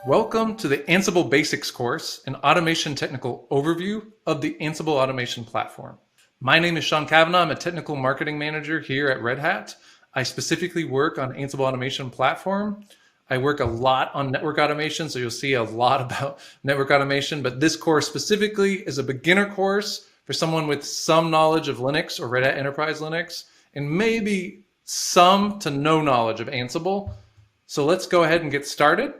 Welcome to the Ansible Basics course, an automation technical overview of the Ansible Automation platform. My name is Sean Kavanaugh. I'm a technical marketing manager here at Red Hat. I specifically work on Ansible Automation platform. I work a lot on network automation, so you'll see a lot about network automation, but this course specifically is a beginner course for someone with some knowledge of Linux or Red Hat Enterprise Linux, and maybe some to no knowledge of Ansible. So let's go ahead and get started.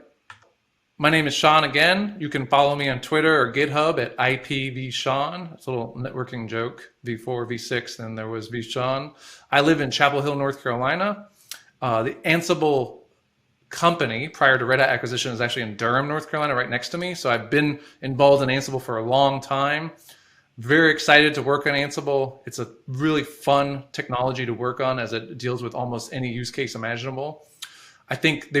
My name is Sean again. You can follow me on Twitter or GitHub at IPVSean. It's a little networking joke. V4, V6, then there was VSean. I live in Chapel Hill, North Carolina. The Ansible company, prior to Red Hat acquisition, is actually in Durham, North Carolina, right next to me. So I've been involved in Ansible for a long time. Very excited to work on Ansible. It's a really fun technology to work on as it deals with almost any use case imaginable. I think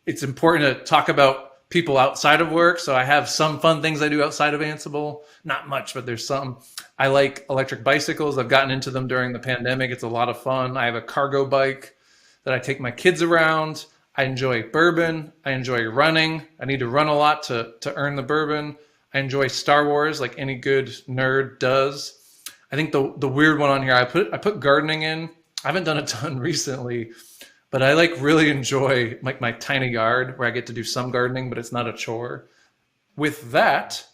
it's important to talk about people outside of work. So I have some fun things I do outside of Ansible. Not much, but there's some. I like electric bicycles. I've gotten into them during the pandemic. It's a lot of fun. I have a cargo bike that I take my kids around. I enjoy bourbon. I enjoy running. I need to run a lot to earn the bourbon. I enjoy Star Wars like any good nerd does. I think the weird one on here, I put gardening in. I haven't done a ton recently, but I really enjoy my tiny yard where I get to do some gardening, but it's not a chore. With that,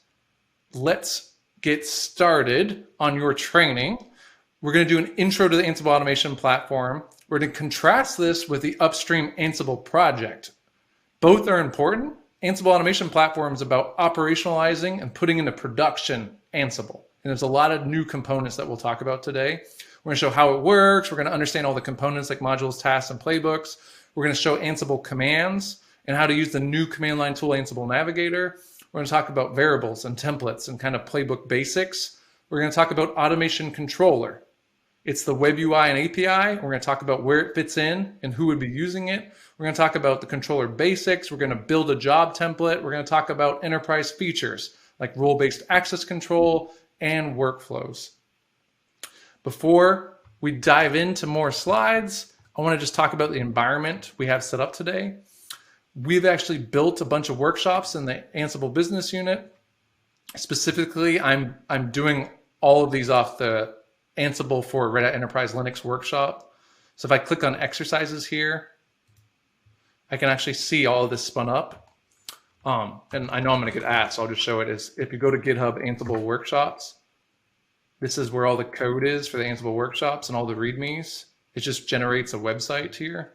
let's get started on your training. We're going to do an intro to the Ansible Automation platform. We're going to contrast this with the upstream Ansible project. Both are important. Ansible Automation platform is about operationalizing and putting into production Ansible. And there's a lot of new components that we'll talk about today. We're going to show how it works. We're going to understand all the components like modules, tasks, and playbooks. We're going to show Ansible commands and how to use the new command line tool, Ansible Navigator. We're going to talk about variables and templates and kind of playbook basics. We're going to talk about Automation Controller. It's the web UI and API. We're going to talk about where it fits in and who would be using it. We're going to talk about the controller basics. We're going to build a job template. We're going to talk about enterprise features like role-based access control and workflows. Before we dive into more slides, I want to just talk about the environment we have set up today. We've actually built a bunch of workshops in the Ansible business unit. Specifically, I'm doing all of these off the Ansible for Red Hat Enterprise Linux workshop. So if I click on exercises here, I can actually see all of this spun up. And I know I'm going to get asked, so I'll just show it. If you go to GitHub Ansible workshops, this is where all the code is for the Ansible workshops and all the readmes. It just generates a website here.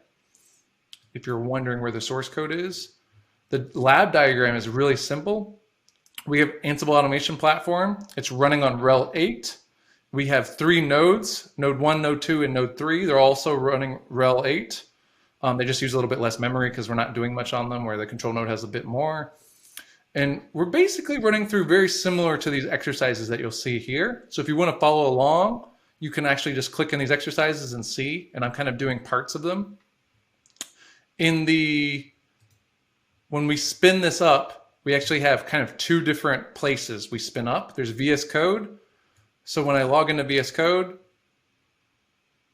If you're wondering where the source code is, the lab diagram is really simple. We have Ansible Automation platform. It's running on RHEL 8. We have 3 nodes, node 1, node 2, and node 3. They're also running RHEL 8. They just use a little bit less memory because we're not doing much on them, where the control node has a bit more. And we're basically running through very similar to these exercises that you'll see here. So if you want to follow along, you can actually just click in these exercises and see, and I'm kind of doing parts of them. When we spin this up, we actually have kind of 2 different places we spin up. There's VS Code. So when I log into VS Code,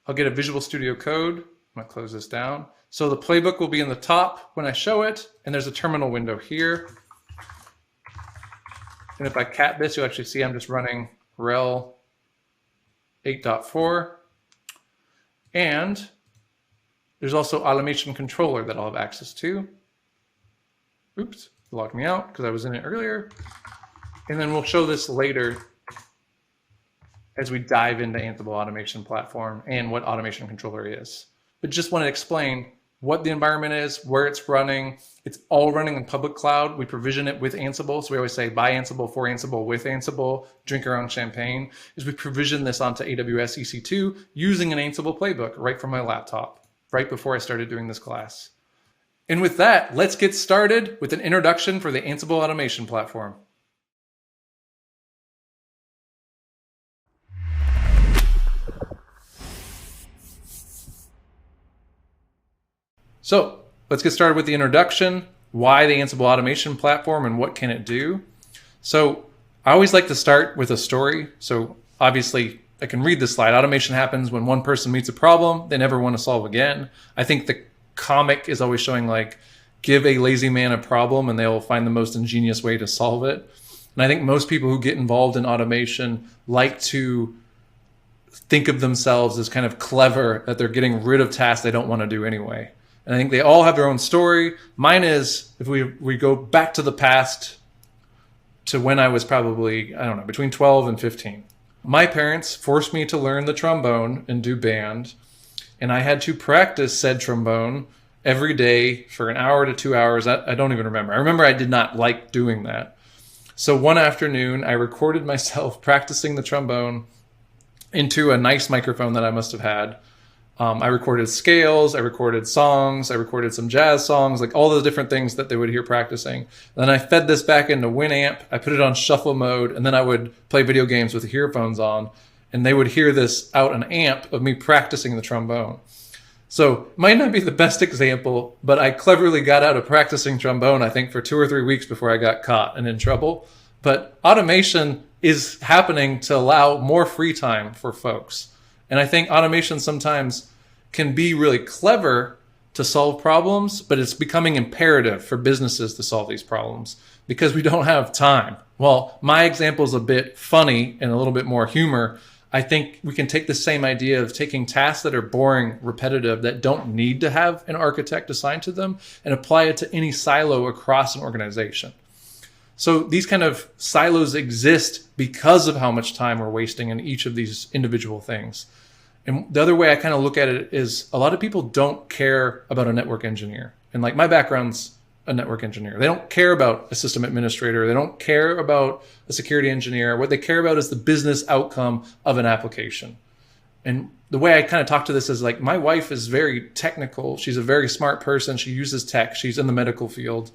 I'll get a Visual Studio Code. I'm going to close this down. So the playbook will be in the top when I show it, and there's a terminal window here. And if I cat this, you'll actually see I'm just running RHEL 8.4. And there's also Automation Controller that I'll have access to. Oops, it locked me out because I was in it earlier. And then we'll show this later as we dive into Ansible Automation platform and what Automation Controller is. But just want to explain what the environment is, where it's running. It's all running in public cloud. We provision it with Ansible. So we always say by Ansible, for Ansible, with Ansible, drink our own champagne. Is we provision this onto AWS EC2 using an Ansible playbook right from my laptop, right before I started doing this class. And with that, let's get started with an introduction for the Ansible Automation platform. So let's get started with the introduction, why the Ansible Automation platform and what can it do. So I always like to start with a story. So obviously I can read this slide. Automation happens when one person meets a problem they never want to solve again. I think the comic is always showing like give a lazy man a problem and they'll find the most ingenious way to solve it. And I think most people who get involved in automation like to think of themselves as kind of clever, that they're getting rid of tasks they don't want to do anyway. And I think they all have their own story. Mine is, if we go back to the past to when I was probably, I don't know, between 12 and 15. My parents forced me to learn the trombone and do band. And I had to practice said trombone every day for an hour to 2 hours. I don't even remember. I remember I did not like doing that. So one afternoon, I recorded myself practicing the trombone into a nice microphone that I must have had. I recorded scales, I recorded songs, I recorded some jazz songs, like all the different things that they would hear practicing. Then I fed this back into Winamp, I put it on shuffle mode, and then I would play video games with the earphones on, and they would hear this out an amp of me practicing the trombone. So it might not be the best example, but I cleverly got out of practicing trombone, I think, for 2 or 3 weeks before I got caught and in trouble. But automation is happening to allow more free time for folks. And I think automation sometimes can be really clever to solve problems, but it's becoming imperative for businesses to solve these problems because we don't have time. Well, my example is a bit funny and a little bit more humor. I think we can take the same idea of taking tasks that are boring, repetitive, that don't need to have an architect assigned to them, and apply it to any silo across an organization. So these kind of silos exist because of how much time we're wasting in each of these individual things. And the other way I kind of look at it is a lot of people don't care about a network engineer. And like my background's a network engineer. They don't care about a system administrator. They don't care about a security engineer. What they care about is the business outcome of an application. And the way I kind of talk to this is like, my wife is very technical. She's a very smart person. She uses tech. She's in the medical field.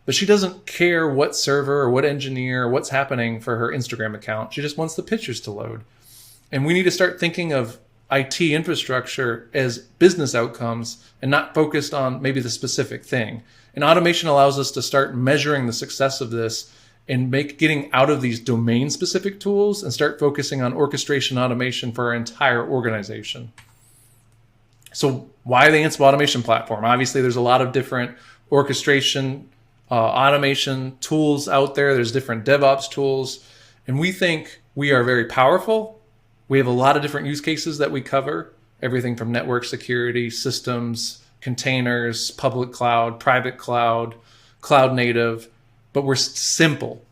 But she doesn't care what server or what engineer or what's happening for her Instagram account. She just wants the pictures to load. And we need to start thinking of IT infrastructure as business outcomes and not focused on maybe the specific thing. And automation allows us to start measuring the success of this and getting out of these domain-specific tools and start focusing on orchestration automation for our entire organization. So why the Ansible Automation platform? Obviously, there's a lot of different orchestration automation tools out there. There's different DevOps tools. And we think we are very powerful. We have a lot of different use cases that we cover, everything from network security, systems, containers, public cloud, private cloud, cloud native, but we're simple.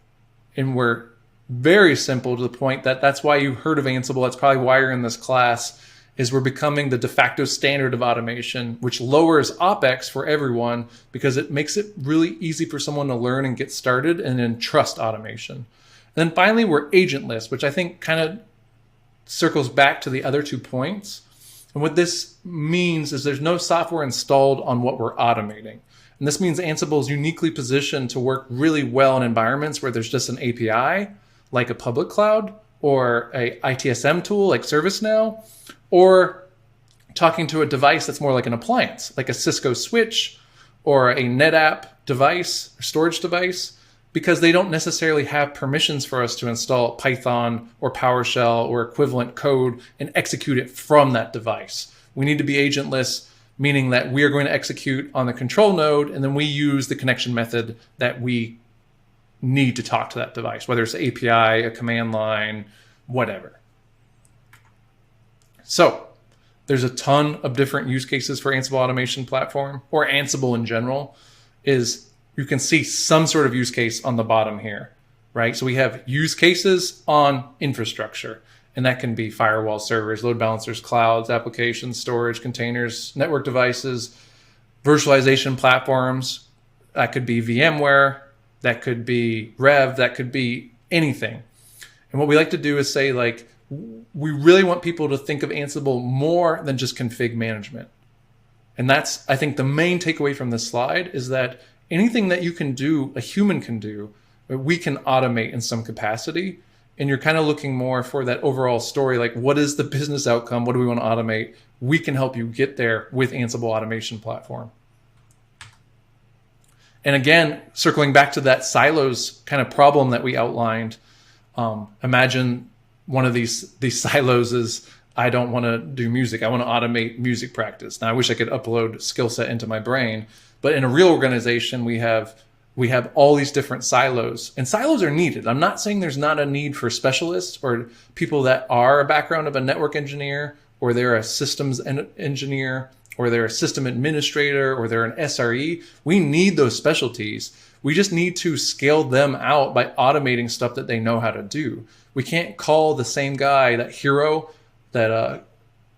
And we're very simple to the point that that's why you heard of Ansible. That's probably why you're in this class, is we're becoming the de facto standard of automation, which lowers OpEx for everyone because it makes it really easy for someone to learn and get started and then trust automation. And then finally, we're agentless, which I think kind of circles back to the other 2 points. And what this means is there's no software installed on what we're automating. And this means Ansible is uniquely positioned to work really well in environments where there's just an API, like a public cloud, or a ITSM tool like ServiceNow, or talking to a device that's more like an appliance, like a Cisco switch or a NetApp device or storage device, because they don't necessarily have permissions for us to install Python or PowerShell or equivalent code and execute it from that device. We need to be agentless, meaning that we are going to execute on the control node, and then we use the connection method that we need to talk to that device, whether it's an API, a command line, whatever. So there's a ton of different use cases for Ansible Automation Platform, or Ansible in general. You can see some sort of use case on the bottom here, right? So we have use cases on infrastructure, and that can be firewall servers, load balancers, clouds, applications, storage, containers, network devices, virtualization platforms. That could be VMware, that could be Rev, that could be anything. And what we like to do is say, like, we really want people to think of Ansible more than just config management. And that's, I think, the main takeaway from this slide is that anything that you can do, a human can do, we can automate in some capacity. And you're kind of looking more for that overall story, like what is the business outcome? What do we want to automate? We can help you get there with Ansible Automation Platform. And again, circling back to that silos kind of problem that we outlined, imagine one of these silos is, I don't want to do music. I want to automate music practice. Now, I wish I could upload skill set into my brain, But in a real organization, we have all these different silos, and silos are needed. I'm not saying there's not a need for specialists or people that are a background of a network engineer, or they're a systems engineer, or they're a system administrator, or they're an SRE. We need those specialties. We just need to scale them out by automating stuff that they know how to do. We can't call the same guy, that hero that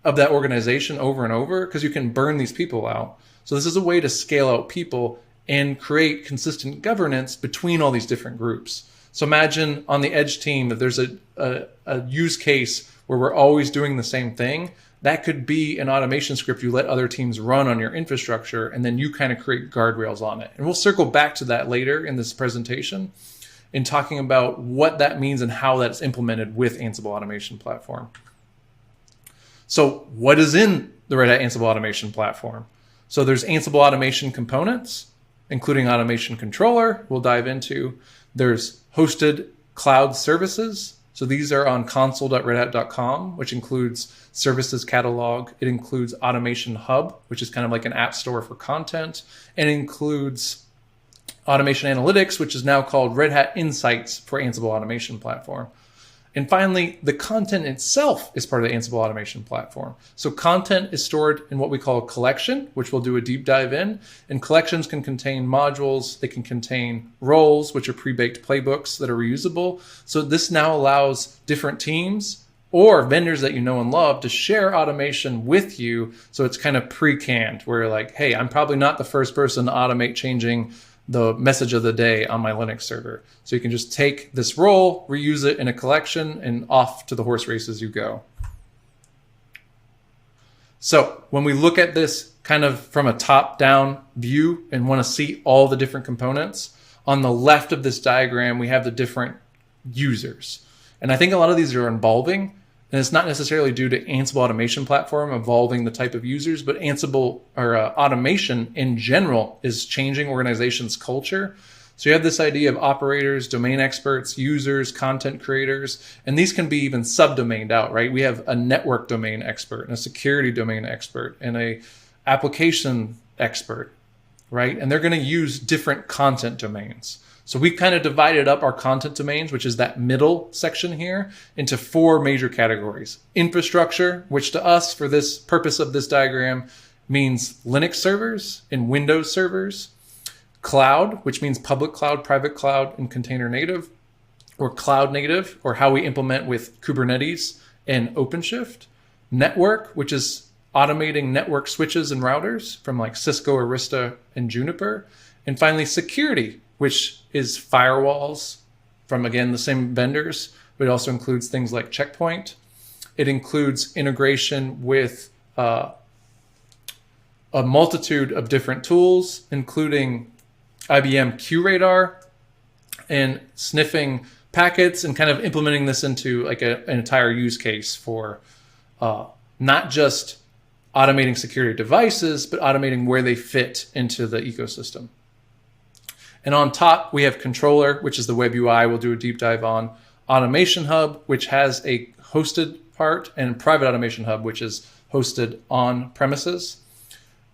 of that organization over and over, because you can burn these people out. So this is a way to scale out people and create consistent governance between all these different groups. So imagine on the Edge team, if there's a use case where we're always doing the same thing, that could be an automation script you let other teams run on your infrastructure, and then you kind of create guardrails on it. And we'll circle back to that later in this presentation in talking about what that means and how that's implemented with Ansible Automation Platform. So what is in the Red Hat Ansible Automation Platform? So there's Ansible Automation components, including Automation Controller, we'll dive into. There's hosted cloud services. So these are on console.redhat.com, which includes services catalog. It includes Automation Hub, which is kind of like an app store for content, and includes Automation Analytics, which is now called Red Hat Insights for Ansible Automation Platform. And finally, the content itself is part of the Ansible Automation Platform. So content is stored in what we call a collection, which we'll do a deep dive in. And collections can contain modules. They can contain roles, which are pre-baked playbooks that are reusable. So this now allows different teams or vendors that you know and love to share automation with you. So it's kind of pre-canned, where you're like, hey, I'm probably not the first person to automate changing the message of the day on my Linux server. So you can just take this role, reuse it in a collection, and off to the horse races you go. So when we look at this kind of from a top-down view and want to see all the different components, on the left of this diagram, we have the different users. And I think a lot of these are involving, and it's not necessarily due to Ansible Automation Platform evolving the type of users, but Ansible or automation in general is changing organizations' culture. So you have this idea of operators, domain experts, users, content creators, and these can be even subdomained out, right? We have a network domain expert and a security domain expert and a application expert, right? And they're going to use different content domains. So we kind of divided up our content domains, which is that middle section here, into 4 major categories. Infrastructure, which to us, for this purpose of this diagram, means Linux servers and Windows servers. Cloud, which means public cloud, private cloud, and container native, or cloud native, or how we implement with Kubernetes and OpenShift. Network, which is automating network switches and routers from like Cisco, Arista, and Juniper. And finally, security, which is firewalls from, again, the same vendors, but it also includes things like Checkpoint. It includes integration with a multitude of different tools, including IBM QRadar and sniffing packets and kind of implementing this into like an entire use case for not just automating security devices, but automating where they fit into the ecosystem. And on top, we have Controller, which is the web UI we'll do a deep dive on. Automation Hub, which has a hosted part, and Private Automation Hub, which is hosted on premises.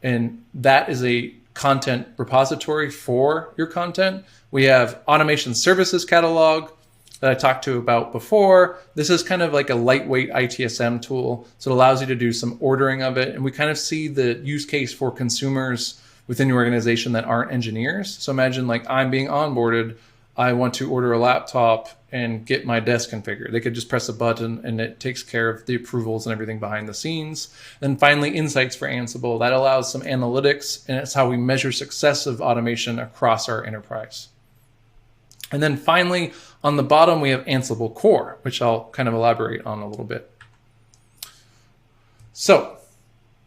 And that is a content repository for your content. We have Automation Services Catalog that I talked to about before. This is kind of like a lightweight ITSM tool. So it allows you to do some ordering of it. And we kind of see the use case for consumers within your organization that aren't engineers. So imagine like I'm being onboarded, I want to order a laptop and get my desk configured. They could just press a button and it takes care of the approvals and everything behind the scenes. Then finally, Insights for Ansible. That allows some analytics, and it's how we measure success of automation across our enterprise. And then finally, on the bottom, we have Ansible Core, which I'll kind of elaborate on a little bit. So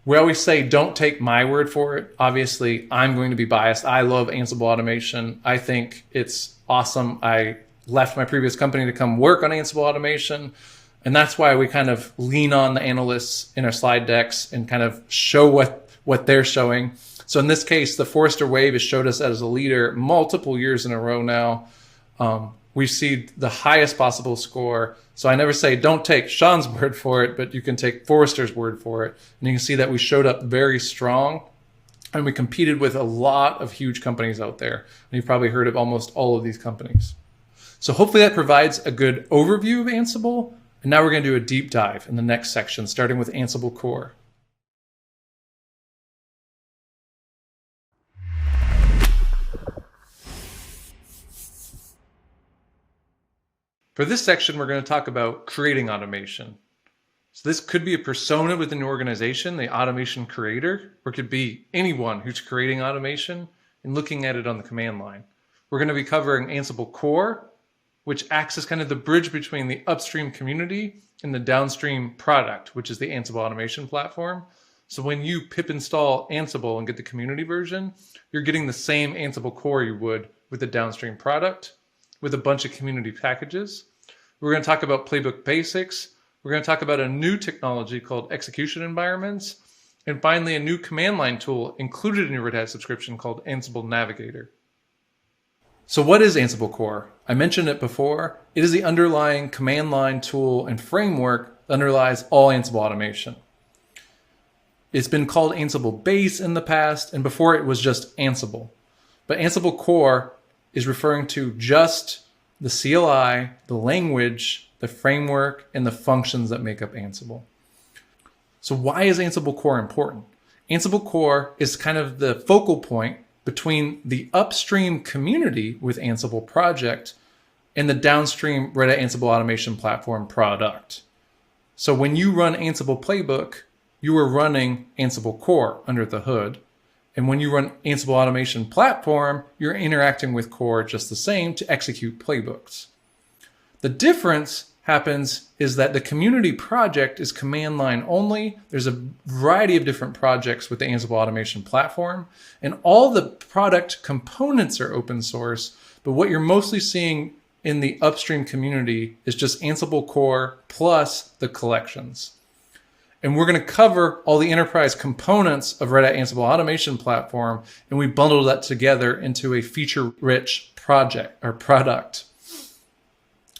we always say, don't take my word for it. Obviously, I'm going to be biased. I love Ansible Automation. I think it's awesome. I left my previous company to come work on Ansible Automation. And that's why we kind of lean on the analysts in our slide decks and kind of show what they're showing. So in this case, the Forrester Wave has showed us as a leader multiple years in a row now. We see the highest possible score. So I never say, don't take Sean's word for it, but you can take Forrester's word for it. And you can see that we showed up very strong And we competed with a lot of huge companies out there. And you've probably heard of almost all of these companies. So hopefully that provides a good overview of Ansible. And now we're going to do a deep dive in the next section, starting with Ansible Core. For this section, we're going to talk about creating automation. So this could be a persona within an organization, the automation creator, or it could be anyone who's creating automation and looking at it on the command line. We're going to be covering Ansible Core, which acts as kind of the bridge between the upstream community and the downstream product, which is the Ansible Automation platform. So when you pip install Ansible and get the community version, you're getting the same Ansible Core you would with the downstream product with a bunch of community packages. We're going to talk about Playbook basics. We're going to talk about a new technology called execution environments. And finally, a new command line tool included in your Red Hat subscription called Ansible Navigator. So what is Ansible Core? I mentioned it before. It is the underlying command line tool and framework that underlies all Ansible automation. It's been called Ansible Base in the past, and before it was just Ansible. But Ansible Core is referring to just the CLI, the language, the framework, and the functions that make up Ansible. So why is Ansible Core important? Ansible Core is kind of the focal point between the upstream community with Ansible project and the downstream Red Hat Ansible Automation platform product. So when you run Ansible Playbook, you are running Ansible Core under the hood. And when you run Ansible Automation Platform, you're interacting with Core just the same to execute playbooks. The difference happens is that the community project is command line only. There's a variety of different projects with the Ansible Automation Platform, and all the product components are open source, but what you're mostly seeing in the upstream community is just Ansible Core plus the collections. And we're going to cover all the enterprise components of Red Hat Ansible Automation Platform, and we bundled that together into a feature-rich project or product.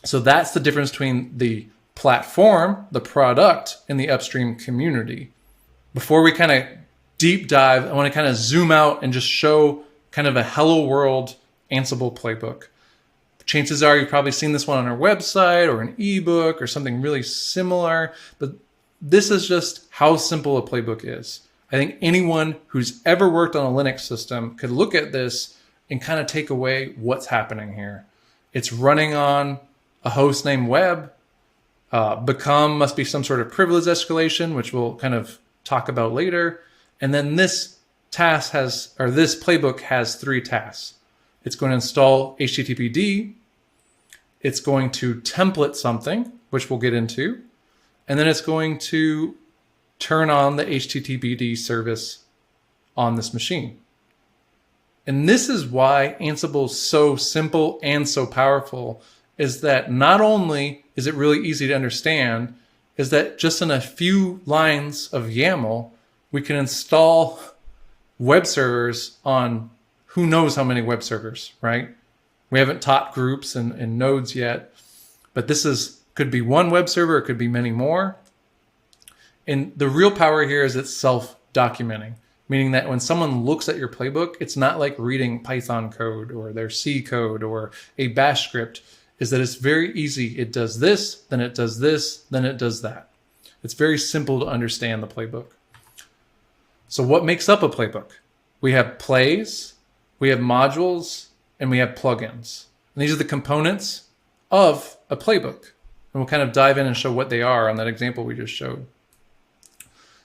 So that's the difference between the platform, the product, and the upstream community. Before we kind of deep dive, I want to kind of zoom out and just show kind of a hello world Ansible playbook. Chances are you've probably seen this one on our website or an ebook or something really similar, but this is just how simple a playbook is. I think anyone who's ever worked on a Linux system could look at this and kind of take away what's happening here. It's running on a host named web. Become must be some sort of privilege escalation, which we'll kind of talk about later. And then this task has, or this playbook has 3 tasks. It's going to install HTTPD. It's going to template something, which we'll get into. And then it's going to turn on the HTTPD service on this machine. And this is why Ansible is so simple and so powerful, is that not only is it really easy to understand, is that just in a few lines of YAML, we can install web servers on who knows how many web servers, right? We haven't taught groups and nodes yet, but this could be one web server, it could be many more. And the real power here is it's self-documenting, meaning that when someone looks at your playbook, it's not like reading Python code or their C code or a bash script, is that it's very easy. It does this, then it does this, then it does that. It's very simple to understand the playbook. So what makes up a playbook? We have plays, we have modules, and we have plugins. And these are the components of a playbook. And we'll kind of dive in and show what they are on that example we just showed.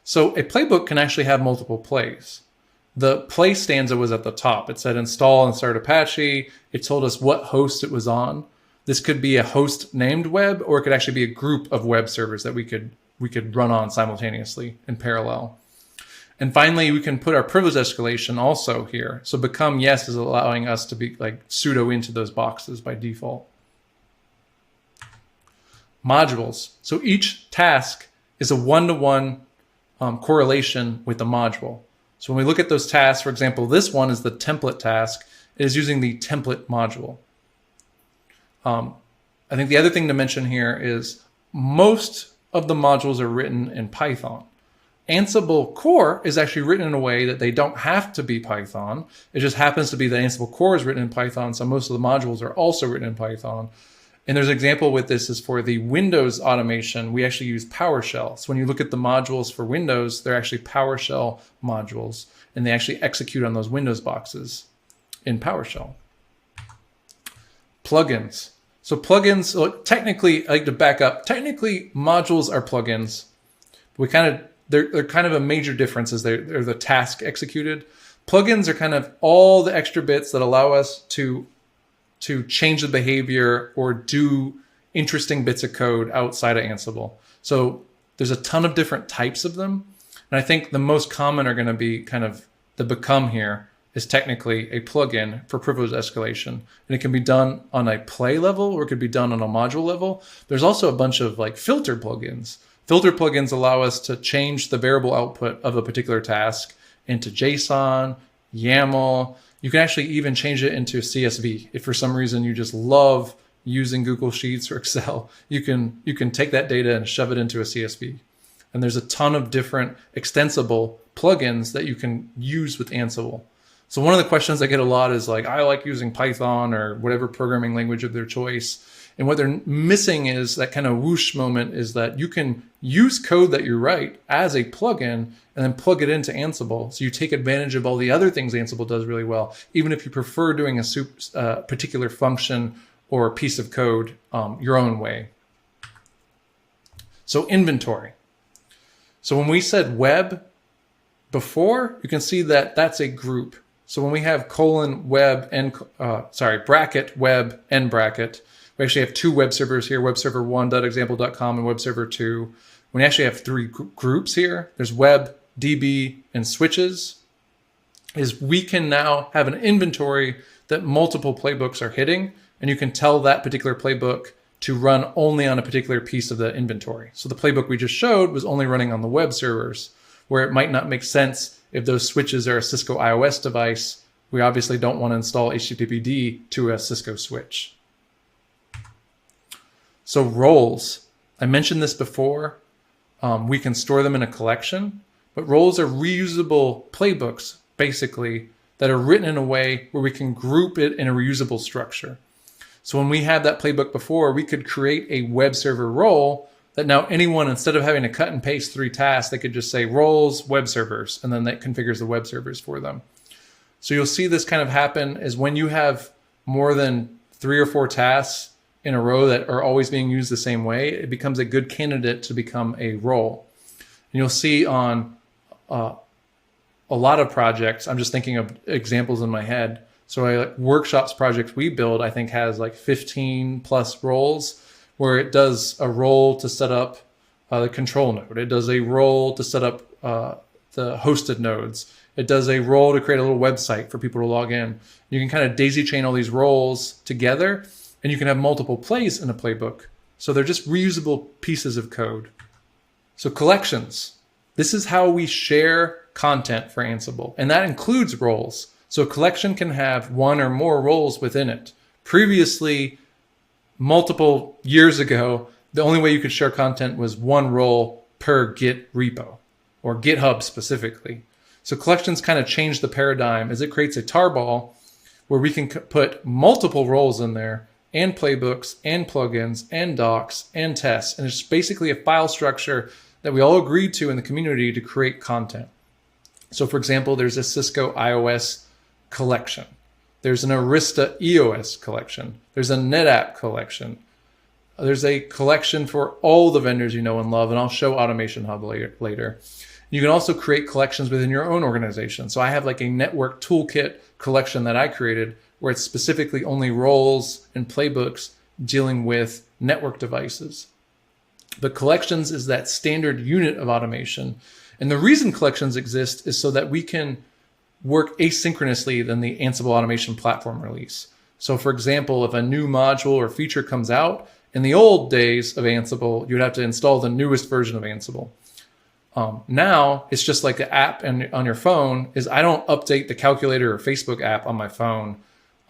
So a playbook can actually have multiple plays. The play stanza was at the top. It said install and start Apache. It told us what host it was on. This could be a host named web, or it could actually be a group of web servers that we could run on simultaneously in parallel. And finally, we can put our privilege escalation also here. So become yes is allowing us to be like sudo into those boxes by default. Modules. So each task is a one-to-one correlation with the module. So when we look at those tasks, for example, this one is the template task. It is using the template module. I think the other thing to mention here is most of the modules are written in Python. Ansible core is actually written in a way that they don't have to be Python. It just happens to be that Ansible core is written in Python, so most of the modules are also written in Python. And there's an example with this is for the Windows automation, we actually use PowerShell. So when you look at the modules for Windows, they're actually PowerShell modules, and they actually execute on those Windows boxes in PowerShell. Plugins. So plugins, technically, I like to back up. Technically, modules are plugins. They're kind of a major difference is they're the task executed. Plugins are kind of all the extra bits that allow us to change the behavior or do interesting bits of code outside of Ansible. So there's a ton of different types of them. And I think the most common are going to be kind of the become here is technically a plugin for privilege escalation. And it can be done on a play level or it could be done on a module level. There's also a bunch of like filter plugins. Filter plugins allow us to change the variable output of a particular task into JSON, YAML. You can actually even change it into CSV. If for some reason you just love using Google Sheets or Excel, you can take that data and shove it into a CSV. And there's a ton of different extensible plugins that you can use with Ansible. So one of the questions I get a lot is like, I like using Python or whatever programming language of their choice. And what they're missing is that kind of whoosh moment is that you can use code that you write as a plugin and then plug it into Ansible. So you take advantage of all the other things Ansible does really well, even if you prefer doing a particular function or a piece of code your own way. So inventory. So when we said web before, you can see that that's a group. So when we have web and bracket web and bracket, we actually have two web servers here, web server 1.example.com and web server 2. We actually have three groups here. There's web, DB, and switches. Is we can now have an inventory that multiple playbooks are hitting, and you can tell that particular playbook to run only on a particular piece of the inventory. So the playbook we just showed was only running on the web servers, where it might not make sense if those switches are a Cisco iOS device. We obviously don't want to install HTTPD to a Cisco switch. So roles, I mentioned this before. We can store them in a collection, but roles are reusable playbooks, basically, that are written in a way where we can group it in a reusable structure. So when we had that playbook before, we could create a web server role that now anyone, instead of having to cut and paste 3 tasks, they could just say roles, web servers, and then that configures the web servers for them. So you'll see this kind of happen is when you have more than 3 or 4 tasks in a row that are always being used the same way, it becomes a good candidate to become a role. And you'll see on a lot of projects, I'm just thinking of examples in my head. So workshops projects we build, I think has like 15 plus roles, where it does a role to set up the control node. It does a role to set up the hosted nodes. It does a role to create a little website for people to log in. You can kind of daisy chain all these roles together, and you can have multiple plays in a playbook. So they're just reusable pieces of code. So collections. This is how we share content for Ansible, and that includes roles. So a collection can have 1 or more roles within it. Previously, multiple years ago, the only way you could share content was 1 role per Git repo, or GitHub specifically. So collections kind of changed the paradigm as it creates a tarball where we can put multiple roles in there, and playbooks, and plugins, and docs, and tests. And it's basically a file structure that we all agreed to in the community to create content. So for example, there's a Cisco iOS collection. There's an Arista EOS collection. There's a NetApp collection. There's a collection for all the vendors you know and love, and I'll show Automation Hub later. You can also create collections within your own organization. So I have like a network toolkit collection that I created where it's specifically only roles and playbooks dealing with network devices. But collections is that standard unit of automation. And the reason collections exist is so that we can work asynchronously than the Ansible Automation platform release. So for example, if a new module or feature comes out, in the old days of Ansible, you'd have to install the newest version of Ansible. Now, it's just like the app on your phone is I don't update the calculator or Facebook app on my phone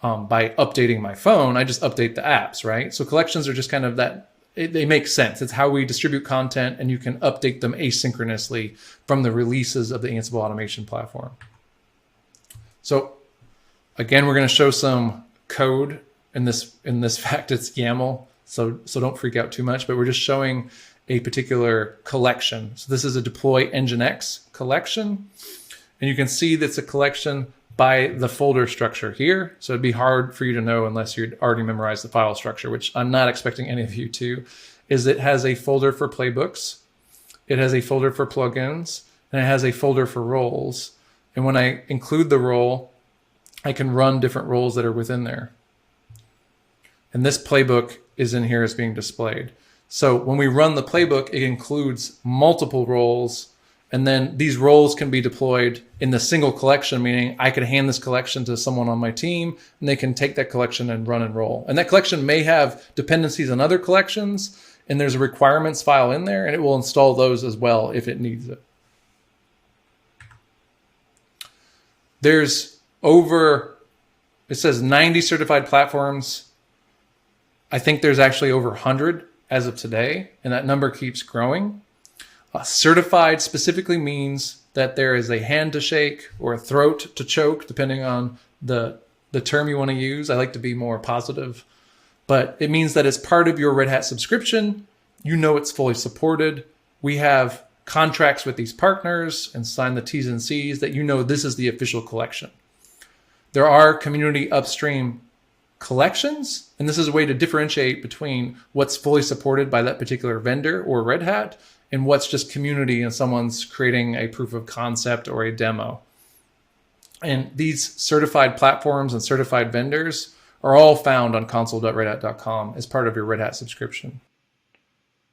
by updating my phone. I just update the apps, right? So collections are just kind of that they make sense. It's how we distribute content, and you can update them asynchronously from the releases of the Ansible Automation platform. So again, we're going to show some code. In this fact, it's YAML, so don't freak out too much, but we're just showing a particular collection. So this is a deploy nginx collection, and you can see that's a collection by the folder structure here. So it'd be hard for you to know unless you'd already memorized the file structure, which I'm not expecting any of you to, is it has a folder for playbooks, it has a folder for plugins, and it has a folder for roles. And when I include the role, I can run different roles that are within there. And this playbook is in here as being displayed. So when we run the playbook, it includes multiple roles, and then these roles can be deployed in the single collection, meaning I could hand this collection to someone on my team, and they can take that collection and run and roll. And that collection may have dependencies on other collections, and there's a requirements file in there, and it will install those as well if it needs it. There's it says 90 certified platforms. I think there's actually over 100 as of today, and that number keeps growing. Certified specifically means that there is a hand to shake or a throat to choke, depending on the term you want to use. I like to be more positive, but it means that as part of your Red Hat subscription, you know it's fully supported. We have contracts with these partners and sign the T's and C's that you know this is the official collection. There are community upstream collections, and this is a way to differentiate between what's fully supported by that particular vendor or Red Hat and what's just community and someone's creating a proof of concept or a demo. And these certified platforms and certified vendors are all found on console.redhat.com as part of your Red Hat subscription.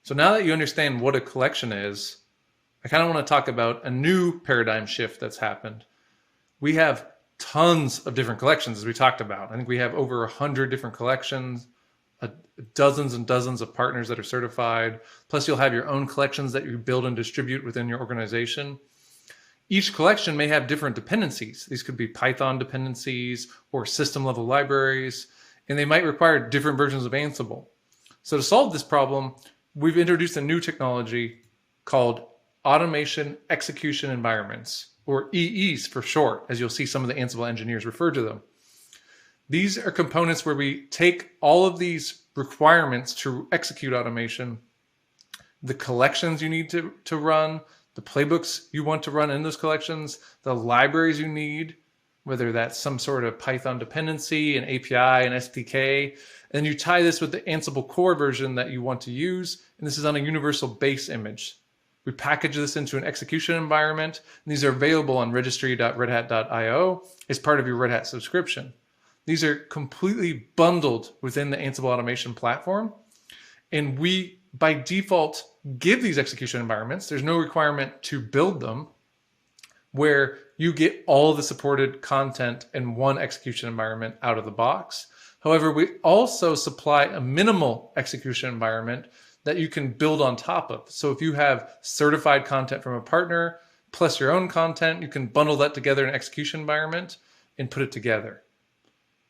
So now that you understand what a collection is, I kind of want to talk about a new paradigm shift that's happened. We have tons of different collections, as we talked about. I think we have over 100 different collections, dozens and dozens of partners that are certified. Plus, you'll have your own collections that you build and distribute within your organization. Each collection may have different dependencies. These could be Python dependencies or system-level libraries, and they might require different versions of Ansible. So to solve this problem, we've introduced a new technology called Automation Execution Environments, or EEs for short, as you'll see some of the Ansible engineers refer to them. These are components where we take all of these requirements to execute automation, the collections you need to run, the playbooks you want to run in those collections, the libraries you need, whether that's some sort of Python dependency, an API, an SDK, and you tie this with the Ansible core version that you want to use, and this is on a universal base image. We package this into an execution environment, and these are available on registry.redhat.io as part of your Red Hat subscription. These are completely bundled within the Ansible Automation platform, and we, by default, give these execution environments. There's no requirement to build them, where you get all the supported content in one execution environment out of the box. However, we also supply a minimal execution environment that you can build on top of. So if you have certified content from a partner plus your own content, you can bundle that together in an execution environment and put it together.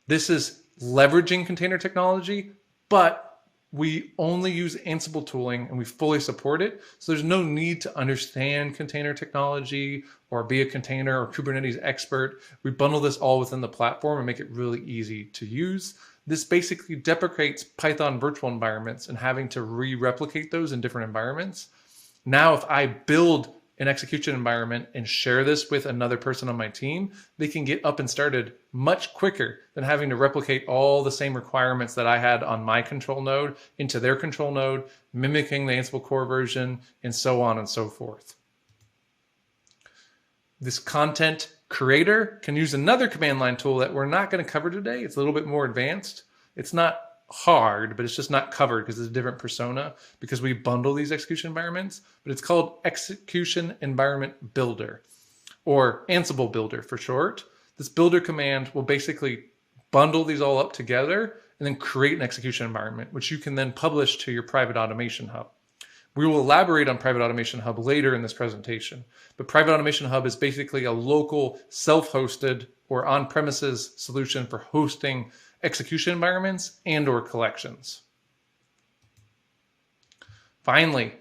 This is leveraging container technology, but we only use Ansible tooling and we fully support it. So there's no need to understand container technology or be a container or Kubernetes expert. We bundle this all within the platform and make it really easy to use. This basically deprecates Python virtual environments and having to re-replicate those in different environments. Now, if I build an execution environment and share this with another person on my team, they can get up and started much quicker than having to replicate all the same requirements that I had on my control node into their control node, mimicking the Ansible core version, and so on and so forth. This content creator can use another command line tool that we're not going to cover today. It's a little bit more advanced. It's not hard, but it's just not covered because it's a different persona because we bundle these execution environments, but it's called Execution Environment Builder, or Ansible Builder for short. This builder command will basically bundle these all up together and then create an execution environment, which you can then publish to your private automation hub. We will elaborate on Private Automation Hub later in this presentation, but Private Automation Hub is basically a local self-hosted or on-premises solution for hosting execution environments and or collections. Finally,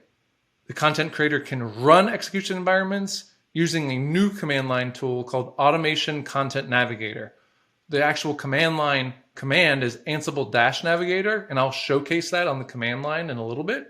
the content creator can run execution environments using a new command line tool called Automation Content Navigator. The actual command line command is Ansible-Navigator, and I'll showcase that on the command line in a little bit.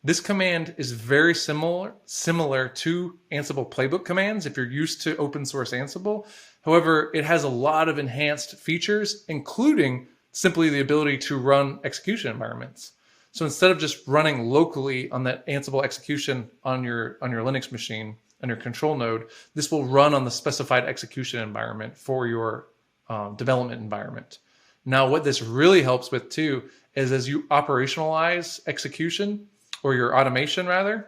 This command is very similar to Ansible Playbook commands if you're used to open source Ansible. However, it has a lot of enhanced features, including simply the ability to run execution environments. So instead of just running locally on that Ansible execution on your Linux machine, on your control node, this will run on the specified execution environment for your development environment. Now, what this really helps with too is as you operationalize execution, or your automation rather,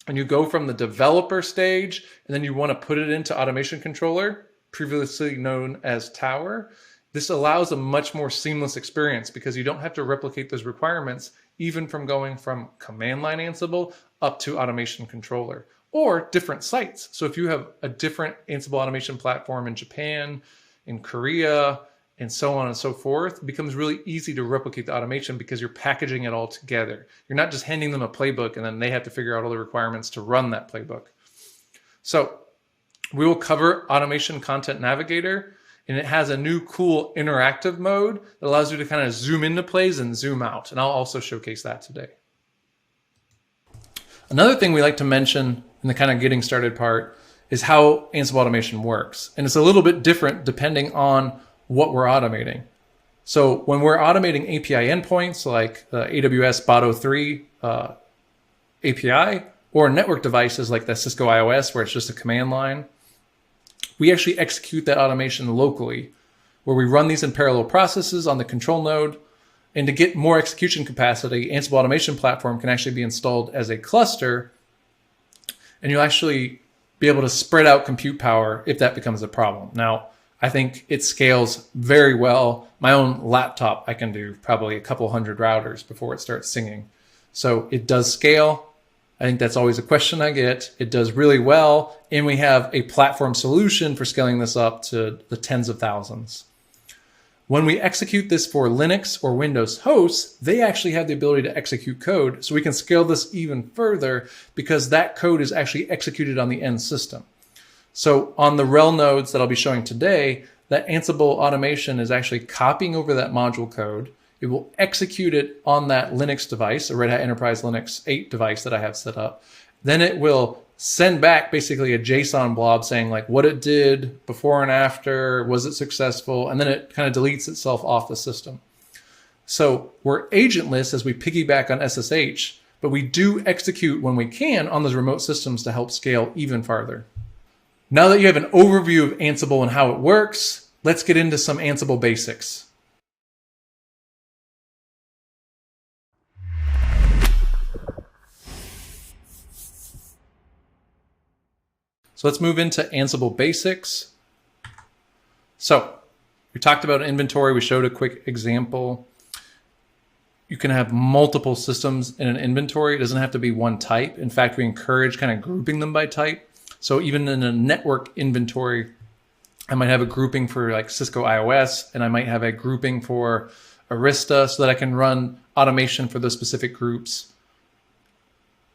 and you go from the developer stage and then you want to put it into automation controller, previously known as Tower, this allows a much more seamless experience because you don't have to replicate those requirements even from going from command line Ansible up to automation controller or different sites. So if you have a different Ansible automation platform in Japan, in Korea, and so on and so forth, it becomes really easy to replicate the automation because you're packaging it all together. You're not just handing them a playbook and then they have to figure out all the requirements to run that playbook. So we will cover Automation Content Navigator, and it has a new cool interactive mode that allows you to kind of zoom into plays and zoom out. And I'll also showcase that today. Another thing we like to mention in the kind of getting started part is how Ansible Automation works. And it's a little bit different depending on what we're automating. So when we're automating API endpoints like AWS Bot03 API or network devices like the Cisco IOS where it's just a command line, we actually execute that automation locally where we run these in parallel processes on the control node. And to get more execution capacity, Ansible Automation Platform can actually be installed as a cluster, and you'll actually be able to spread out compute power if that becomes a problem. Now, I think it scales very well. My own laptop, I can do probably a couple hundred routers before it starts singing. So it does scale. I think that's always a question I get. It does really well. And we have a platform solution for scaling this up to the tens of thousands. When we execute this for Linux or Windows hosts, they actually have the ability to execute code. So we can scale this even further because that code is actually executed on the end system. So on the rel nodes that I'll be showing today, that Ansible automation is actually copying over that module code. It will execute it on that Linux device, a Red Hat Enterprise Linux 8 device that I have set up. Then it will send back basically a JSON blob saying like what it did before and after, was it successful, and then it kind of deletes itself off the system. So we're agentless as we piggyback on SSH, but we do execute when we can on those remote systems to help scale even farther. Now that you have an overview of Ansible and how it works, let's get into some Ansible basics. So let's move into Ansible basics. So we talked about inventory. We showed a quick example. You can have multiple systems in an inventory. It doesn't have to be one type. In fact, we encourage kind of grouping them by type. So even in a network inventory, I might have a grouping for like Cisco IOS, and I might have a grouping for Arista so that I can run automation for those specific groups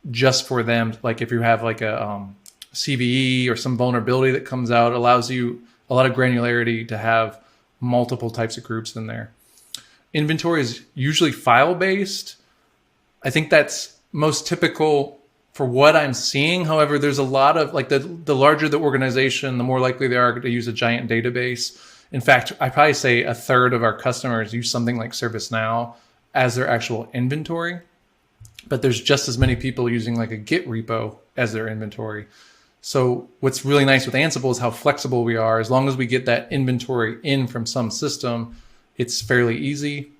just for them. Like if you have like a CVE or some vulnerability that comes out, it allows you a lot of granularity to have multiple types of groups in there. Inventory is usually file-based. I think that's most typical for what I'm seeing. However, there's a lot of like the larger the organization, the more likely they are to use a giant database. In fact, I probably say a third of our customers use something like ServiceNow as their actual inventory, but there's just as many people using like a Git repo as their inventory. So what's really nice with Ansible is how flexible we are. As long as we get that inventory in from some system, it's fairly easy.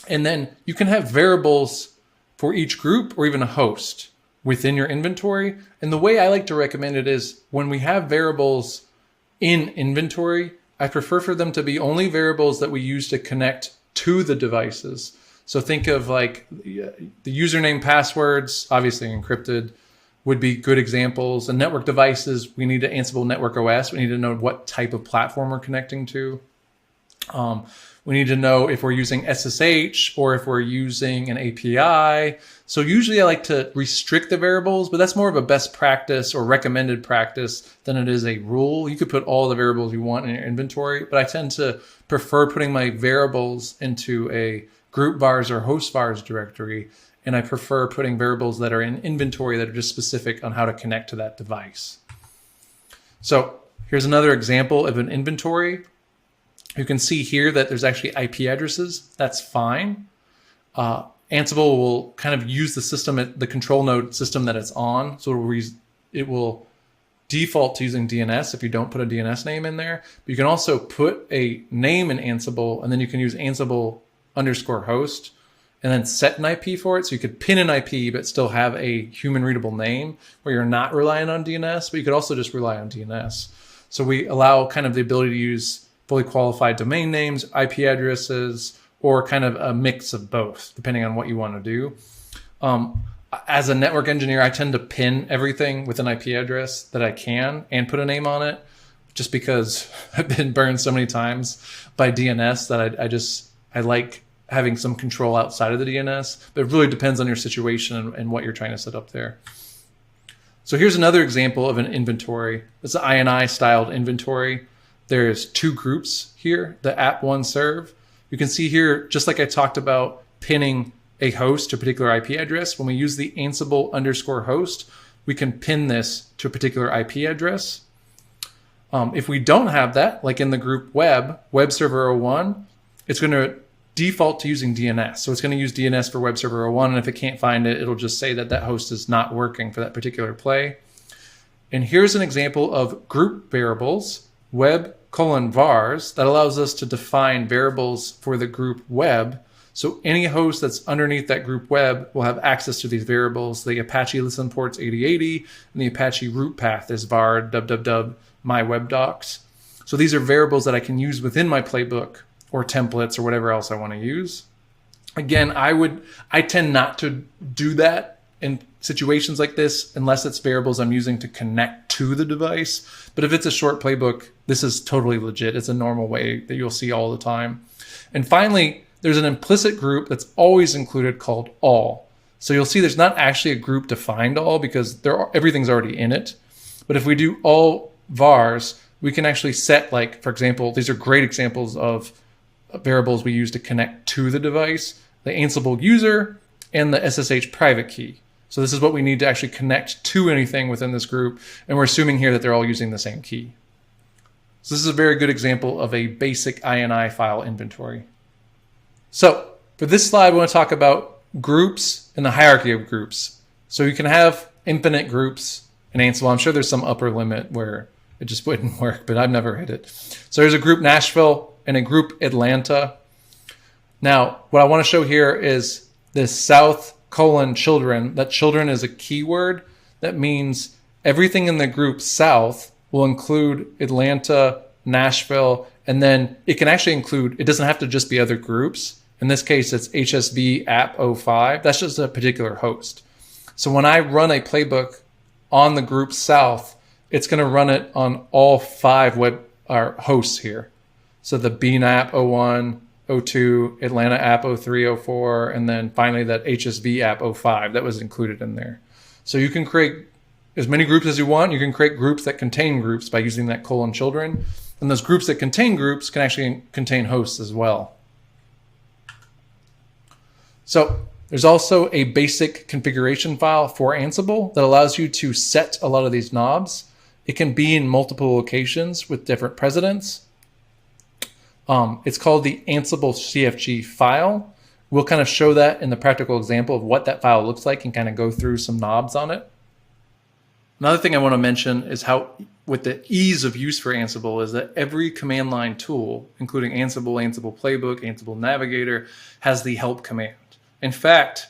And then you can have variables for each group or even a host within your inventory. And the way I like to recommend it is when we have variables in inventory, I prefer for them to be only variables that we use to connect to the devices. So think of like the username, passwords, obviously encrypted, would be good examples. And network devices, we need to Ansible Network OS. We need to know what type of platform we're connecting to. We need to know if we're using SSH or if we're using an API. So usually I like to restrict the variables, but that's more of a best practice or recommended practice than it is a rule. You could put all the variables you want in your inventory, but I tend to prefer putting my variables into a group vars or host vars directory. And I prefer putting variables that are in inventory that are just specific on how to connect to that device. So here's another example of an inventory. You can see here that there's actually IP addresses. That's fine. Ansible will kind of use the system, the control node system that it's on. So it will default to using DNS if you don't put a DNS name in there. But you can also put a name in Ansible, and then you can use Ansible _host and then set an IP for it. So you could pin an IP but still have a human readable name where you're not relying on DNS, but you could also just rely on DNS. So we allow kind of the ability to use fully qualified domain names, IP addresses, or kind of a mix of both, depending on what you want to do. As a network engineer, I tend to pin everything with an IP address that I can and put a name on it, just because I've been burned so many times by DNS that I like having some control outside of the DNS, but it really depends on your situation and what you're trying to set up there. So here's another example of an inventory. It's an INI styled inventory. There's two groups here, the app1 serve. You can see here, just like I talked about pinning a host to a particular IP address, when we use the Ansible _host, we can pin this to a particular IP address. If we don't have that, like in the group web server 01, it's going to default to using DNS. So it's going to use DNS for web server 01, and if it can't find it, it'll just say that that host is not working for that particular play. And here's an example of group variables, web:vars, that allows us to define variables for the group web. So any host that's underneath that group web will have access to these variables. The Apache listen ports 8080 and the Apache root path is var www mywebdocs. So these are variables that I can use within my playbook or templates or whatever else I want to use. Again, I tend not to do that in situations like this unless it's variables I'm using to connect to the device. But if it's a short playbook, this is totally legit. It's a normal way that you'll see all the time. And finally, there's an implicit group that's always included called all. So you'll see there's not actually a group defined all because everything's already in it. But if we do all vars, we can actually set, like, for example, these are great examples of variables we use to connect to the device, the Ansible user and the SSH private key. So this is what we need to actually connect to anything within this group. And we're assuming here that they're all using the same key. So this is a very good example of a basic INI file inventory. So for this slide, we want to talk about groups and the hierarchy of groups. So you can have infinite groups in Ansible. I'm sure there's some upper limit where it just wouldn't work, but I've never hit it. So there's a group Nashville and a group Atlanta. Now, what I want to show here is this South:children. That children is a keyword. That means everything in the group South will include Atlanta, Nashville, and then it can actually include, it doesn't have to just be other groups. In this case, it's HSV app 05. That's just a particular host. So when I run a playbook on the group South, it's going to run it on all 5 web hosts here. So the Bean app 01, 02, Atlanta app 03, 04, and then finally that HSV app 05 that was included in there. So you can create as many groups as you want. You can create groups that contain groups by using that :children. And those groups that contain groups can actually contain hosts as well. So there's also a basic configuration file for Ansible that allows you to set a lot of these knobs. It can be in multiple locations with different precedents. It's called the Ansible CFG file. We'll kind of show that in the practical example of what that file looks like and kind of go through some knobs on it. Another thing I want to mention is how, with the ease of use for Ansible, is that every command line tool, including Ansible, Ansible Playbook, Ansible Navigator, has the help command. In fact,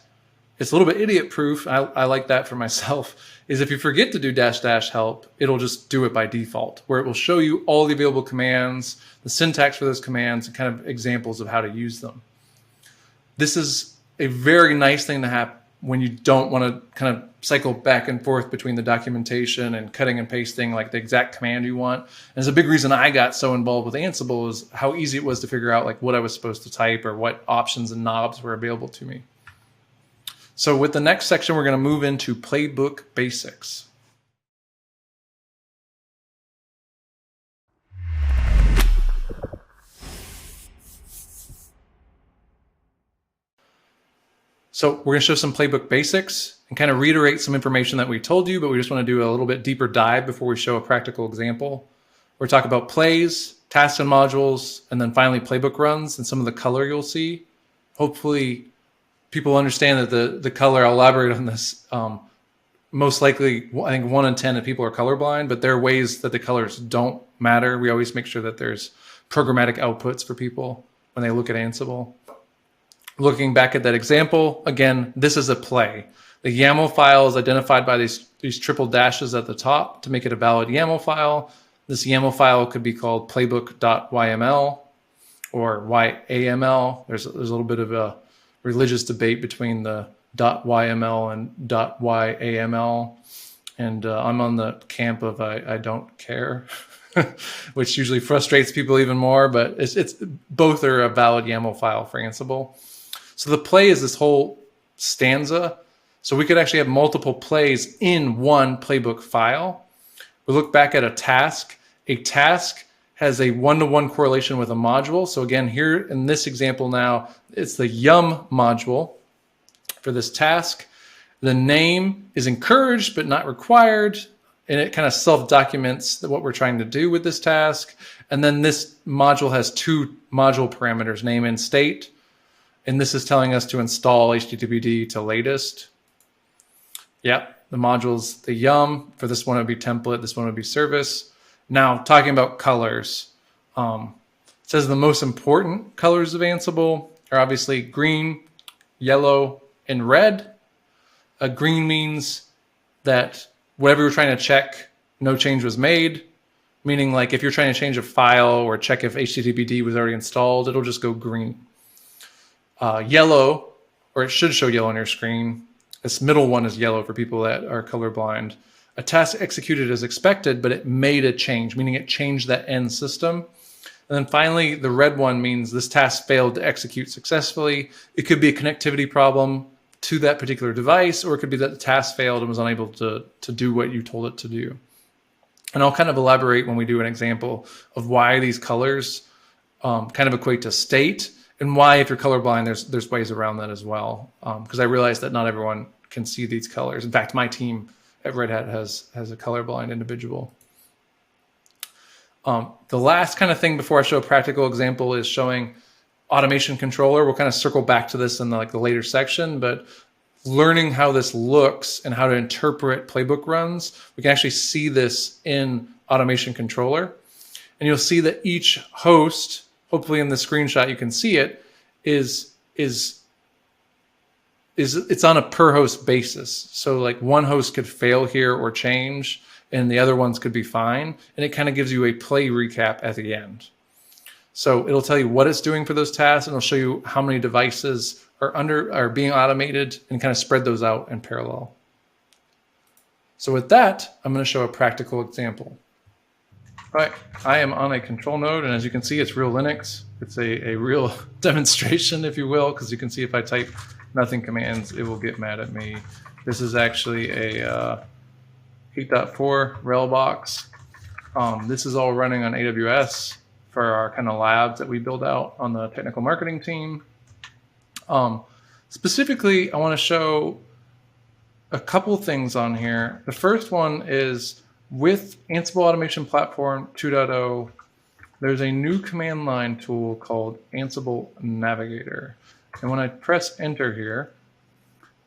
it's a little bit idiot proof. I like that for myself, is if you forget to do -- help, it'll just do it by default, where it will show you all the available commands, the syntax for those commands, and kind of examples of how to use them. This is a very nice thing to have when you don't want to kind of cycle back and forth between the documentation and cutting and pasting like the exact command you want. And it's a big reason I got so involved with Ansible is how easy it was to figure out like what I was supposed to type or what options and knobs were available to me. So with the next section, we're going to move into Playbook basics. So we're going to show some Playbook basics and kind of reiterate some information that we told you, but we just want to do a little bit deeper dive before we show a practical example. We're talking about plays, tasks and modules, and then finally Playbook runs and some of the color you'll see. Hopefully people understand that the color, I'll elaborate on this. Most likely, I think 1 in 10 of people are colorblind, but there are ways that the colors don't matter. We always make sure that there's programmatic outputs for people when they look at Ansible. Looking back at that example, again, this is a play. The YAML file is identified by these triple dashes at the top to make it a valid YAML file. This YAML file could be called playbook.yml or YAML. There's a little bit of a religious debate between the .yml and .yaml. And I'm on the camp of I don't care, which usually frustrates people even more, but it's both are a valid YAML file for Ansible. So the play is this whole stanza. So we could actually have multiple plays in one Playbook file. We look back at a task. A task has a one-to-one correlation with a module. So again, here in this example now, it's the YUM module for this task. The name is encouraged but not required, and it kind of self-documents what we're trying to do with this task. And then this module has two module parameters, name and state. And this is telling us to install HTTPD to latest. Yep, the modules, the YUM, for this one would be template, this one would be service. Now, talking about colors, it says the most important colors of Ansible are obviously green, yellow, and red. Green means that whatever you're trying to check, no change was made. Meaning like if you're trying to change a file or check if HTTPD was already installed, it'll just go green. Yellow, or it should show yellow on your screen. This middle one is yellow for people that are colorblind. A task executed as expected, but it made a change, meaning it changed that end system. And then finally, the red one means this task failed to execute successfully. It could be a connectivity problem to that particular device, or it could be that the task failed and was unable to do what you told it to do. And I'll kind of elaborate when we do an example of why these colors kind of equate to state, and why, if you're colorblind, there's ways around that as well. Because I realize that not everyone can see these colors. In fact, my team at Red Hat has a colorblind individual. The last kind of thing before I show a practical example is showing automation controller. We'll kind of circle back to this in the later section, but learning how this looks and how to interpret Playbook runs, we can actually see this in automation controller. And you'll see that each host, hopefully in the screenshot you can see it, it's on a per host basis. So like one host could fail here or change, and the other ones could be fine. And it kind of gives you a play recap at the end. So it'll tell you what it's doing for those tasks, and it'll show you how many devices are being automated and kind of spread those out in parallel. So with that, I'm going to show a practical example. All right, I am on a control node, and as you can see, it's real Linux. It's a real demonstration, if you will, because you can see if I type nothing commands, it will get mad at me. This is actually a 8.4 rel box. This is all running on AWS for our kind of labs that we build out on the technical marketing team. Specifically, I want to show a couple things on here. The first one is with Ansible Automation Platform 2.0, there's a new command line tool called Ansible Navigator. And when I press enter here,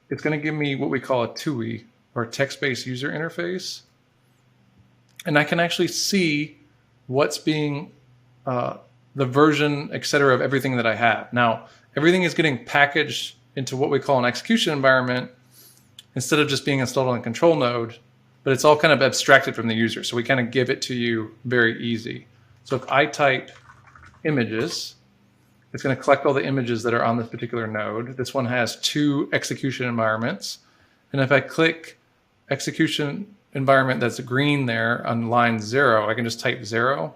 it's going to give me what we call a TUI, or text-based user interface. And I can actually see what's being, the version, etc., of everything that I have. Now, everything is getting packaged into what we call an execution environment instead of just being installed on a control node, but it's all kind of abstracted from the user. So we kind of give it to you very easy. So if I type images, It's going to collect all the images that are on this particular node. This one has 2 execution environments. And if I click execution environment that's green there on line 0, I can just type 0.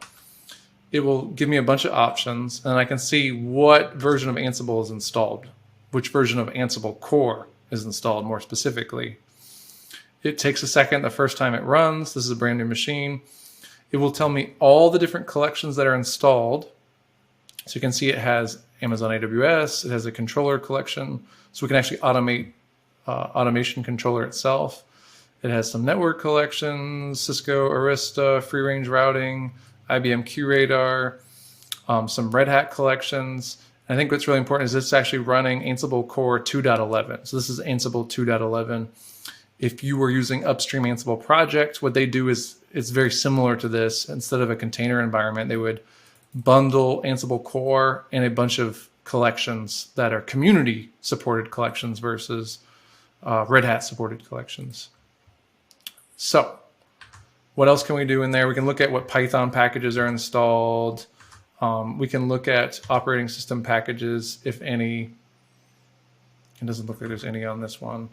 It will give me a bunch of options, and I can see what version of Ansible is installed, which version of Ansible core is installed more specifically. It takes a second the first time it runs. This is a brand new machine. It will tell me all the different collections that are installed. So you can see it has Amazon AWS, it has a controller collection, so we can actually automate automation controller itself. It has some network collections, Cisco, Arista, free range routing, IBM QRadar, some Red Hat collections. And I think what's really important is it's actually running Ansible Core 2.11. So this is Ansible 2.11. If you were using upstream Ansible project, what they do is it's very similar to this. Instead of a container environment, they would bundle Ansible Core and a bunch of collections that are community supported collections versus Red Hat supported collections. So what else can we do in there? We can look at what Python packages are installed. We can look at operating system packages, if any. It doesn't look like there's any on this one.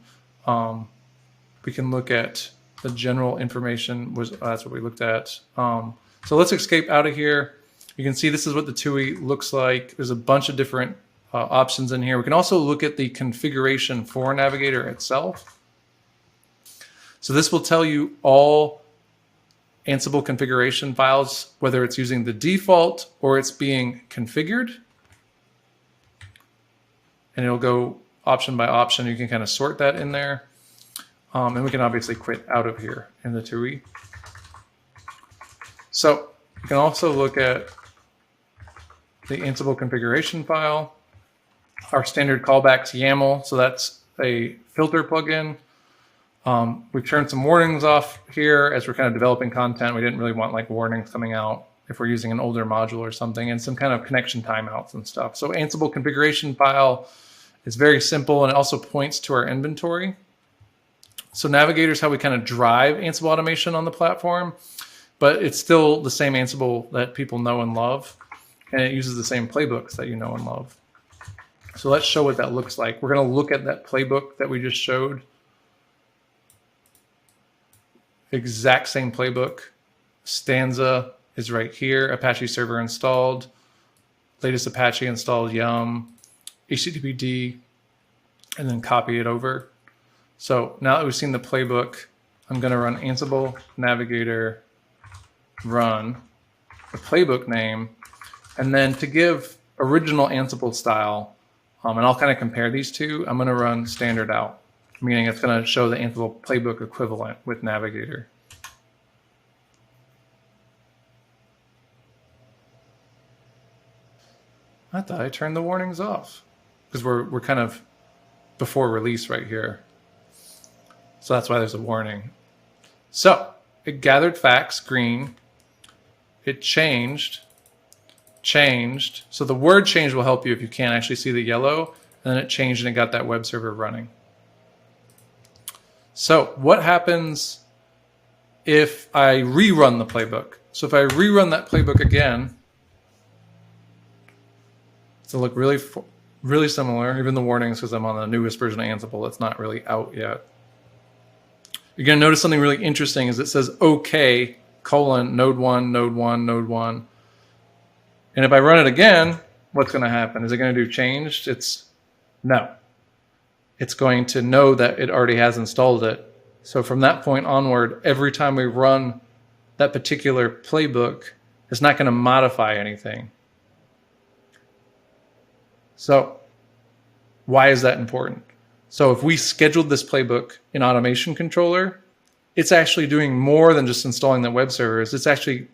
We can look at the general information. That's what we looked at. So let's escape out of here. You can see this is what the TUI looks like. There's a bunch of different options in here. We can also look at the configuration for Navigator itself. So this will tell you all Ansible configuration files, whether it's using the default or it's being configured. And it'll go option by option. You can kind of sort that in there. And we can obviously quit out of here in the TUI. So you can also look at the Ansible configuration file, our standard callbacks YAML. So that's a filter plugin. We've turned some warnings off here as we're kind of developing content. We didn't really want like warnings coming out if we're using an older module or something, and some kind of connection timeouts and stuff. So Ansible configuration file is very simple, and it also points to our inventory. So Navigator is how we kind of drive Ansible automation on the platform, but it's still the same Ansible that people know and love, and it uses the same playbooks that you know and love. So let's show what that looks like. We're going to look at that playbook that we just showed. Exact same playbook. Stanza is right here. Apache server installed. Latest Apache installed yum. HTTPD, and then copy it over. So now that we've seen the playbook, I'm going to run Ansible Navigator run the playbook name, and then to give original Ansible style, and I'll kind of compare these two, I'm going to run standard out, meaning it's going to show the Ansible playbook equivalent with Navigator. I thought I turned the warnings off because we're kind of before release right here. So that's why there's a warning. So it gathered facts, green. It changed. So the word change will help you if you can't actually see the yellow. And then it changed and it got that web server running. So what happens if I rerun the playbook? So if I rerun that playbook again, it's going to look really similar. Even the warnings, because I'm on the newest version of Ansible, it's not really out yet. You're going to notice something really interesting is it says OK, node 1, node 1, node 1. And if I run it again, what's going to happen? Is it going to do changed? No. It's going to know that it already has installed it. So from that point onward, every time we run that particular playbook, it's not going to modify anything. So why is that important? So if we scheduled this playbook in Automation Controller, it's actually doing more than just installing the web servers. It's actually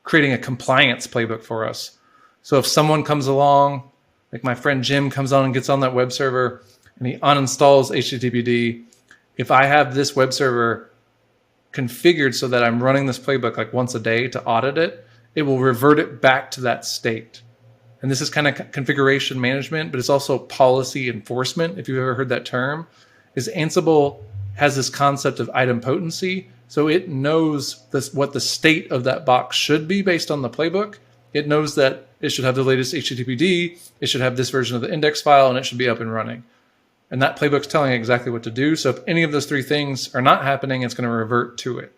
creating a compliance playbook for us. So if someone comes along, like my friend Jim comes on and gets on that web server and he uninstalls HTTPD, if I have this web server configured so that I'm running this playbook like once a day to audit it, it will revert it back to that state. And this is kind of configuration management, but it's also policy enforcement, if you've ever heard that term, is Ansible has this concept of idempotency. So it knows what the state of that box should be based on the playbook. It knows that it should have the latest HTTPD, it should have this version of the index file, and it should be up and running. And that playbook's telling it exactly what to do. So if any of those three things are not happening, it's going to revert to it.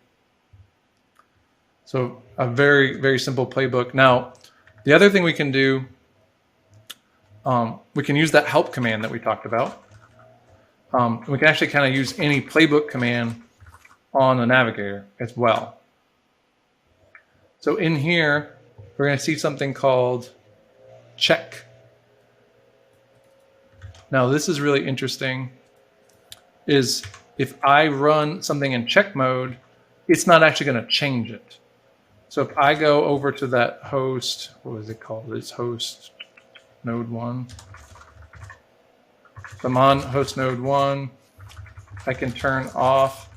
So a very, very simple playbook. Now, the other thing we can do, we can use that help command that we talked about. We can actually kind of use any playbook command on the navigator as well. So in here, we're going to see something called check. Now this is really interesting, is if I run something in check mode, it's not actually going to change it. So if I go over to that host, what was it called? It's host node 1. So I'm on host node 1. I can turn off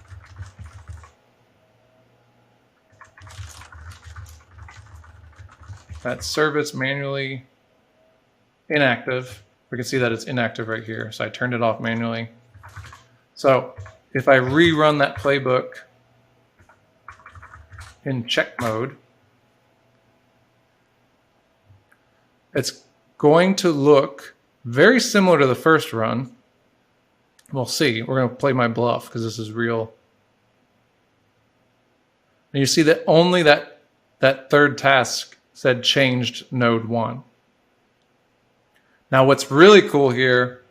that service manually inactive. We can see that it's inactive right here. So I turned it off manually. So if I rerun that playbook in check mode, it's going to look very similar to the first run. We'll see. We're going to play my bluff because this is real. And you see that only that third task said changed node 1. Now what's really cool here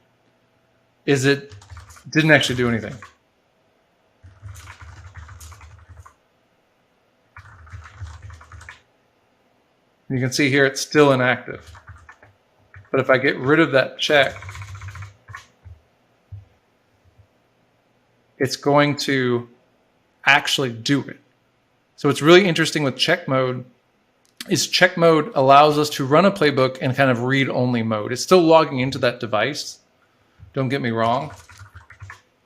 is it didn't actually do anything. You can see here it's still inactive. But if I get rid of that check, it's going to actually do it. So what's really interesting with check mode is check mode allows us to run a playbook in kind of read-only mode. It's still logging into that device. Don't get me wrong.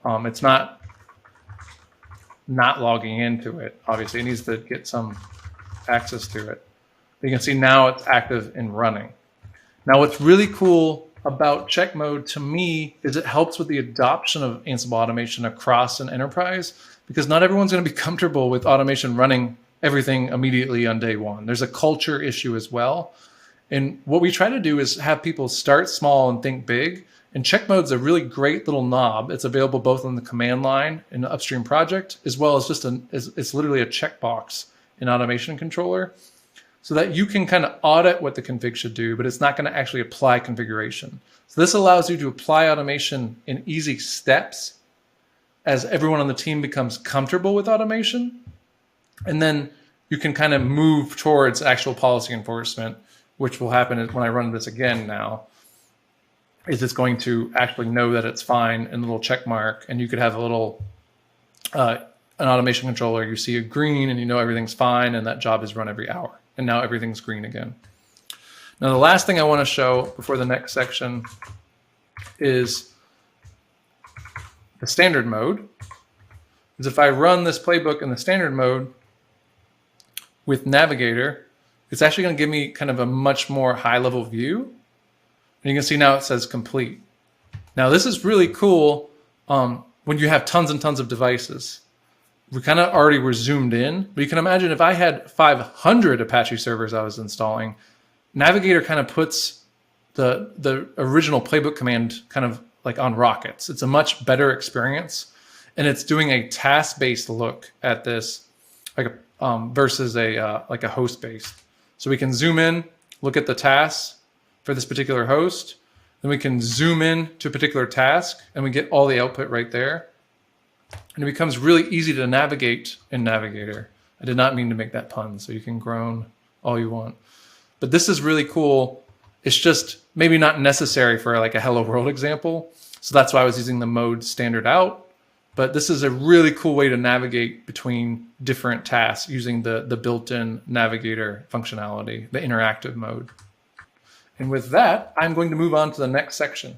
It's not logging into it. Obviously, it needs to get some access to it. You can see now it's active and running. Now, what's really cool about check mode to me is it helps with the adoption of Ansible automation across an enterprise, because not everyone's going to be comfortable with automation running everything immediately on day one. There's a culture issue as well. And what we try to do is have people start small and think big. And check mode's a really great little knob. It's available both on the command line in the upstream project, as well as just it's literally a checkbox in Automation Controller, so that you can kind of audit what the config should do, but it's not going to actually apply configuration. So this allows you to apply automation in easy steps as everyone on the team becomes comfortable with automation. And then you can kind of move towards actual policy enforcement, which will happen when I run this again now. Is it's going to actually know that it's fine and a little check mark, and you could have a little, an automation controller, you see a green and you know everything's fine and that job is run every hour. And now everything's green again. Now the last thing I want to show before the next section is the standard mode. Is if I run this playbook in the standard mode with Navigator, it's actually going to give me kind of a much more high level view. And you can see now it says complete. Now this is really cool when you have tons and tons of devices. We kind of already were zoomed in, but you can imagine if I had 500 Apache servers I was installing, Navigator kind of puts the original playbook command kind of like on rockets. It's a much better experience, and it's doing a task-based look at this, like versus like a host-based. So we can zoom in, look at the tasks for this particular host, then we can zoom in to a particular task, and we get all the output right there. And it becomes really easy to navigate in Navigator. I did not mean to make that pun, so you can groan all you want. But this is really cool. It's just maybe not necessary for like a Hello World example. So that's why I was using the mode standard out. But this is a really cool way to navigate between different tasks using the built-in Navigator functionality, the interactive mode. And with that, I'm going to move on to the next section.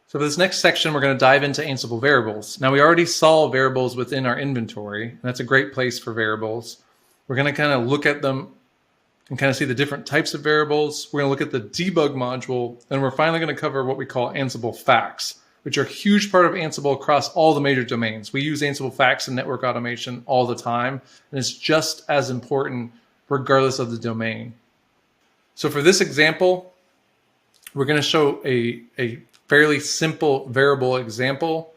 So for this next section, we're going to dive into Ansible variables. Now, we already saw variables within our inventory, and that's a great place for variables. We're going to kind of look at them and kind of see the different types of variables. We're going to look at the debug module, and we're finally going to cover what we call Ansible facts, which are a huge part of Ansible across all the major domains. We use Ansible Facts and network automation all the time, and it's just as important regardless of the domain. So for this example, we're going to show a fairly simple variable example.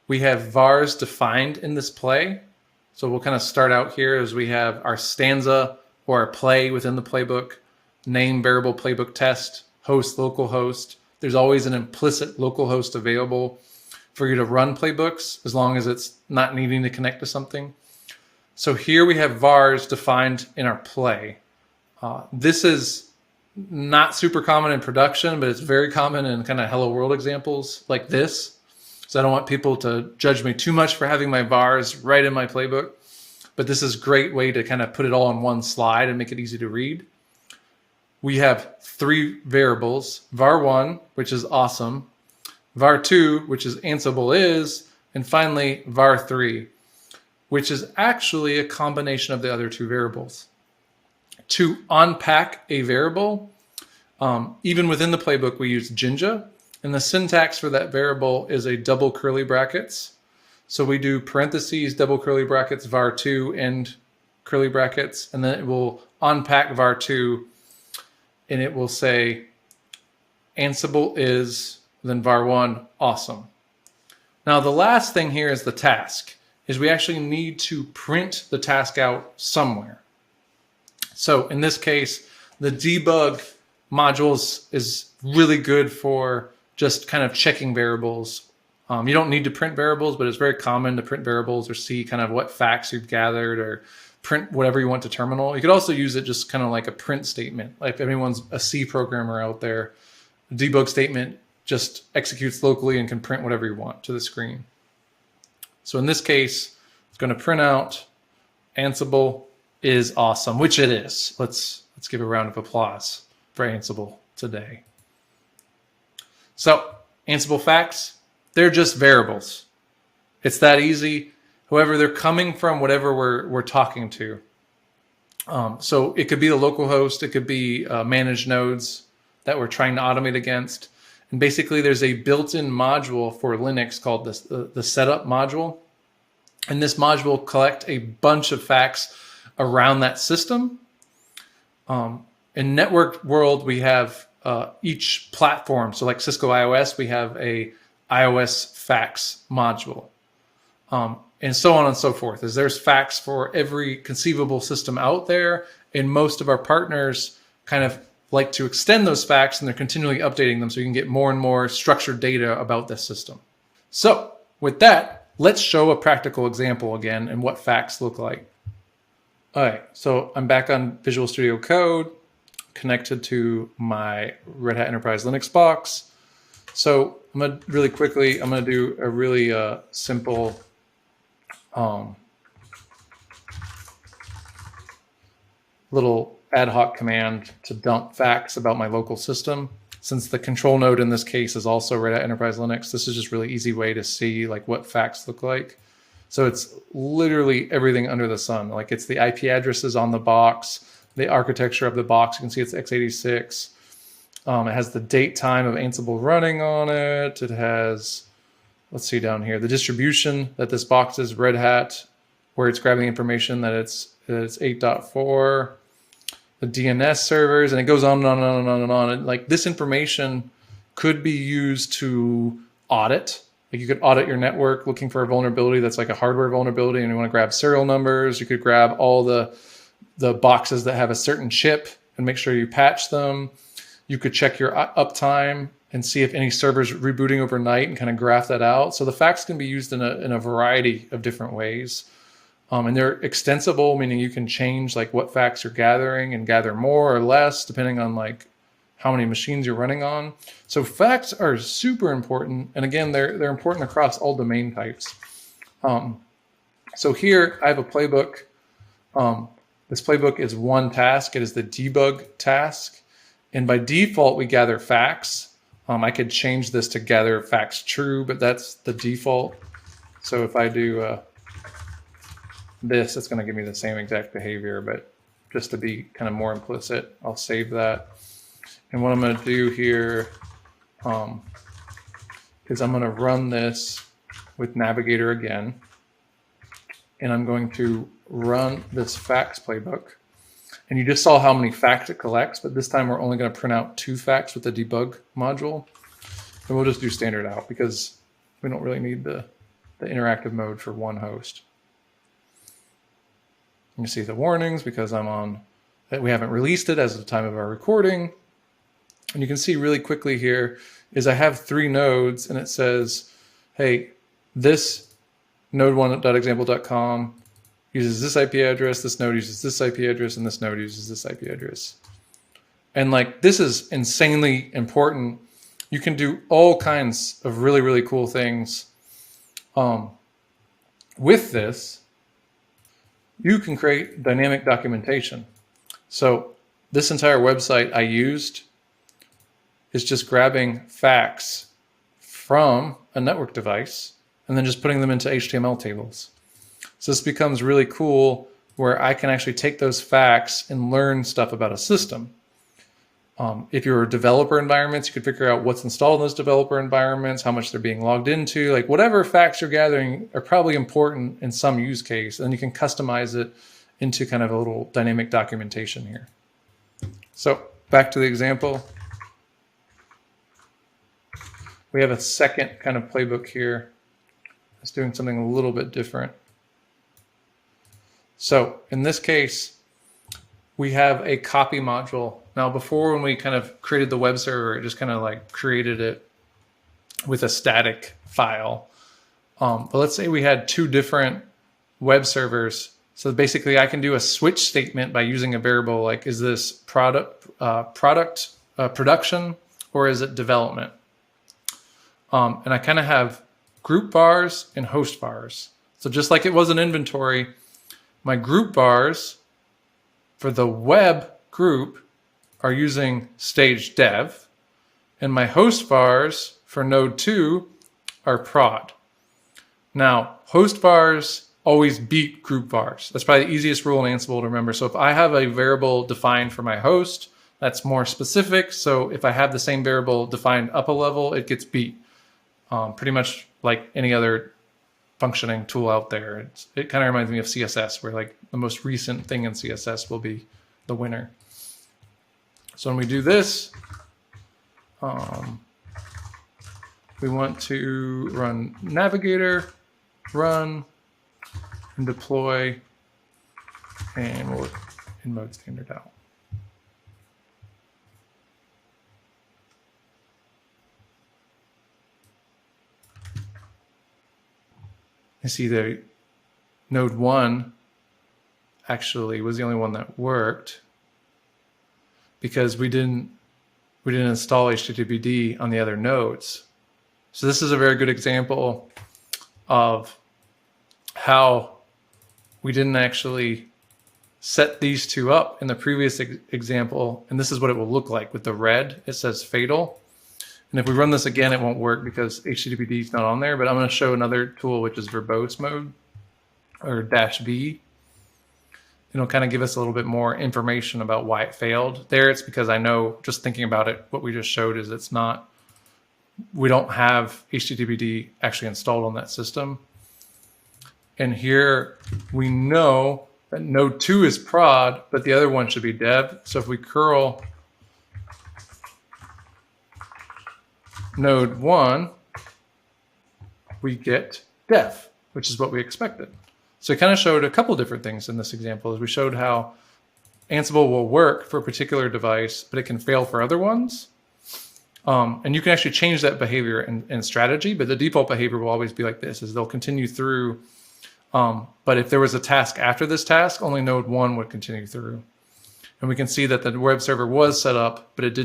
We have vars defined in this play. So we'll kind of start out here as we have our stanza or our play within the playbook, name variable playbook test, host localhost. There's always an implicit localhost available for you to run playbooks as long as it's not needing to connect to something. So here we have vars defined in our play. This is not super common in production, but it's very common in kind of hello world examples like this. So I don't want people to judge me too much for having my vars right in my playbook, but this is a great way to kind of put it all on one slide and make it easy to read. We have 3 variables, var1, which is awesome, var2, which is Ansible is, and finally var3, which is actually a combination of the other 2 variables. To unpack a variable, even within the playbook, we use Jinja, and the syntax for that variable is a double curly brackets. So we do parentheses, double curly brackets, var2, end curly brackets, and then it will unpack var2, and it will say Ansible is, then var1, awesome. Now the last thing here is the task, is we actually need to print the task out somewhere. So in this case, the debug modules is really good for just kind of checking variables. You don't need to print variables, but it's very common to print variables or see kind of what facts you've gathered or print whatever you want to terminal. You could also use it just kind of like a print statement. Like if anyone's a C programmer out there, the debug statement just executes locally and can print whatever you want to the screen. So in this case, it's going to print out Ansible is awesome, which it is. Let's give a round of applause for Ansible today. So Ansible facts, they're just variables. It's that easy. However, they're coming from whatever we're talking to. So it could be the local host, it could be managed nodes that we're trying to automate against. And basically there's a built-in module for Linux called the setup module. And this module will collect a bunch of facts around that system. In network world, we have each platform. So like Cisco iOS, we have a iOS facts module. And so on and so forth. As there's facts for every conceivable system out there, and most of our partners kind of like to extend those facts, and they're continually updating them so you can get more and more structured data about this system. So with that, let's show a practical example again and what facts look like. All right, so I'm back on Visual Studio Code, connected to my Red Hat Enterprise Linux box. So I'm gonna really quickly, I'm gonna do a really simple little ad hoc command to dump facts about my local system. Since the control node in this case is also Red Hat Enterprise Linux, this is just really easy way to see like what facts look like. So it's literally everything under the sun. Like it's the IP addresses on the box, the architecture of the box. You can see it's x86. It has the date time of Ansible running on it. It has, let's see down here, the distribution that this box is, Red Hat, where it's grabbing information that it's 8.4, the DNS servers, and it goes on and on and on and on and on. And like this information could be used to audit. Like you could audit your network looking for a vulnerability that's like a hardware vulnerability, and you want to grab serial numbers. You could grab all the boxes that have a certain chip and make sure you patch them. You could check your uptime and see if any server's rebooting overnight and kind of graph that out. So the facts can be used in a variety of different ways. And they're extensible, meaning you can change like what facts you're gathering and gather more or less depending on like how many machines you're running on. So facts are super important. And again, they're important across all domain types. So here I have a playbook. This playbook is one task. It is the debug task. And by default, we gather facts. I could change this to gather facts true, but that's the default. So if I do this, it's going to give me the same exact behavior, but just to be kind of more implicit, I'll save that. And what I'm going to do here is I'm going to run this with Navigator again, and I'm going to run this facts playbook. And you just saw how many facts it collects, but this time we're only going to print out 2 facts with the debug module. And we'll just do standard out because we don't really need the interactive mode for one host. You see the warnings because we haven't released it as of the time of our recording. And you can see really quickly here is I have 3 nodes and it says, hey, this node1.example.com uses this IP address, this node uses this IP address, and this node uses this IP address. And like, this is insanely important. You can do all kinds of really, really cool things. With this, you can create dynamic documentation. So this entire website I used is just grabbing facts from a network device and then just putting them into HTML tables. So this becomes really cool where I can actually take those facts and learn stuff about a system. If you're developer environments, you could figure out what's installed in those developer environments, how much they're being logged into, like whatever facts you're gathering are probably important in some use case. And then you can customize it into kind of a little dynamic documentation here. So back to the example. We have a second kind of playbook here. It's doing something a little bit different. So in this case, we have a copy module. Now before, when we kind of created the web server, it just kind of like created it with a static file. But let's say we had 2 different web servers. So basically I can do a switch statement by using a variable like, is this production or is it development? And I kind of have group bars and host bars. So just like it was an inventory, my group bars for the web group are using stage dev, and my host bars for node 2 are prod. Now, host bars always beat group bars. That's probably the easiest rule in Ansible to remember. So if I have a variable defined for my host, that's more specific. So if I have the same variable defined up a level, it gets beat. Pretty much like any other functioning tool out there. It kind of reminds me of CSS, where like the most recent thing in CSS will be the winner. So when we do this, we want to run Navigator, run, and deploy, and we'll in mode standard out. You see the node 1 actually was the only one that worked because we didn't install HTTPD on the other nodes. So this is a very good example of how we didn't actually set these 2 up in the previous example. And this is what it will look like with the red. It says fatal. And if we run this again, it won't work because HTTPD is not on there. But I'm going to show another tool, which is verbose mode or -v. It'll kind of give us a little bit more information about why it failed. There, it's because I know, just thinking about it, what we just showed is we don't have HTTPD actually installed on that system. And here we know that node 2 is prod, but the other one should be dev. So if we curl node 1, we get dev, which is what we expected. So it kind of showed a couple different things in this example. As we showed how Ansible will work for a particular device, but it can fail for other ones. And you can actually change that behavior and strategy, but the default behavior will always be like this, is they'll continue through. But if there was a task after this task, only node 1 would continue through. And we can see that the web server was set up, but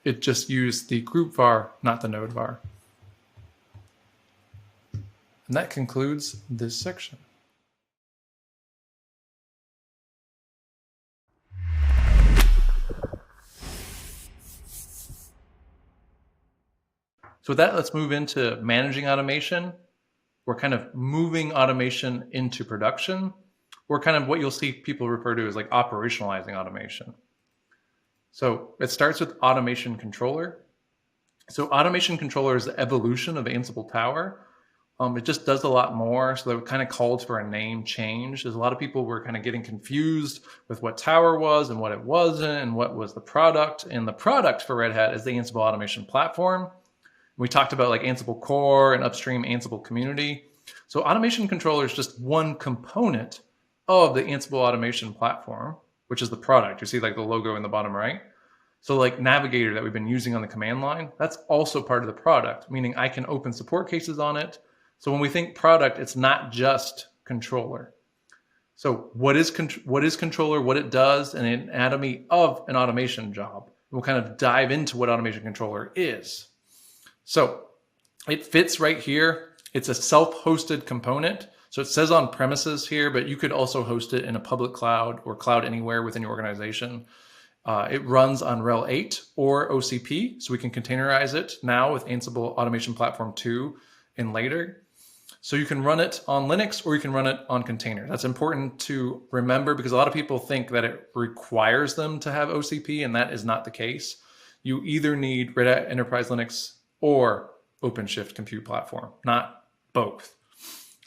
it just used the group var, not the node var. And that concludes this section. So with that, let's move into managing automation. We're kind of moving automation into production, or kind of what you'll see people refer to as like operationalizing automation. So it starts with automation controller. So automation controller is the evolution of Ansible Tower. It just does a lot more. So that kind of called for a name change. There's a lot of people were kind of getting confused with what Tower was and what it wasn't and what was the product. And the product for Red Hat is the Ansible Automation Platform. We talked about like Ansible Core and upstream Ansible Community. So automation controller is just one component of the Ansible Automation Platform, which is the product. You see like the logo in the bottom right. So like Navigator that we've been using on the command line, that's also part of the product, meaning I can open support cases on it. So when we think product, it's not just controller. So what is controller, what it does, and an anatomy of an automation job. We'll kind of dive into what automation controller is. So it fits right here. It's a self-hosted component. So it says on premises here, but you could also host it in a public cloud or cloud anywhere within your organization. It runs on RHEL 8 or OCP, so we can containerize it now with Ansible Automation Platform 2 and later. So you can run it on Linux or you can run it on containers. That's important to remember because a lot of people think that it requires them to have OCP, and that is not the case. You either need Red Hat Enterprise Linux or OpenShift Compute Platform, not both.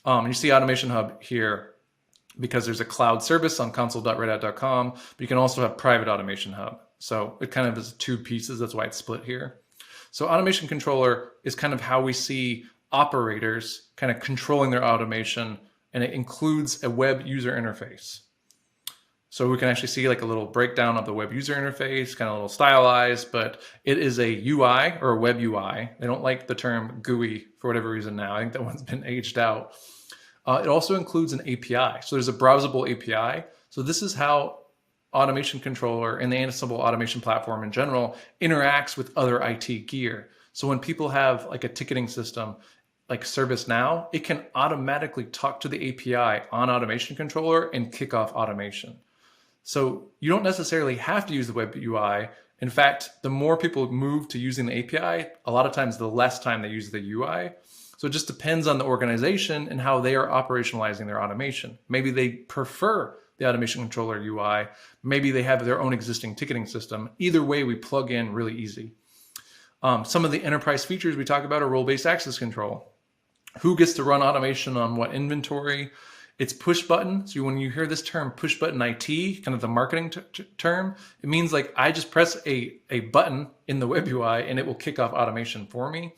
You see Automation Hub here because there's a cloud service on console.redhat.com, but you can also have private Automation Hub. So it kind of is two pieces. That's why it's split here. So automation controller is kind of how we see operators kind of controlling their automation, and it includes a web user interface. So we can actually see like a little breakdown of the web user interface, kind of a little stylized, but it is a UI or a web UI. They don't like the term GUI for whatever reason now. I think that one's been aged out. It also includes an API. So there's a browsable API. So this is how automation controller and the Ansible automation platform in general interacts with other IT gear. So when people have like a ticketing system like ServiceNow, it can automatically talk to the API on automation controller and kick off automation. So you don't necessarily have to use the web UI. In fact, the more people move to using the API, a lot of times the less time they use the UI. So it just depends on the organization and how they are operationalizing their automation. Maybe they prefer the automation controller UI. Maybe they have their own existing ticketing system. Either way, we plug in really easy. Some of the enterprise features we talk about are role-based access control. Who gets to run automation on what inventory? It's push button. So when you hear this term push button IT, kind of the marketing term, it means like I just press a button in the web UI and it will kick off automation for me.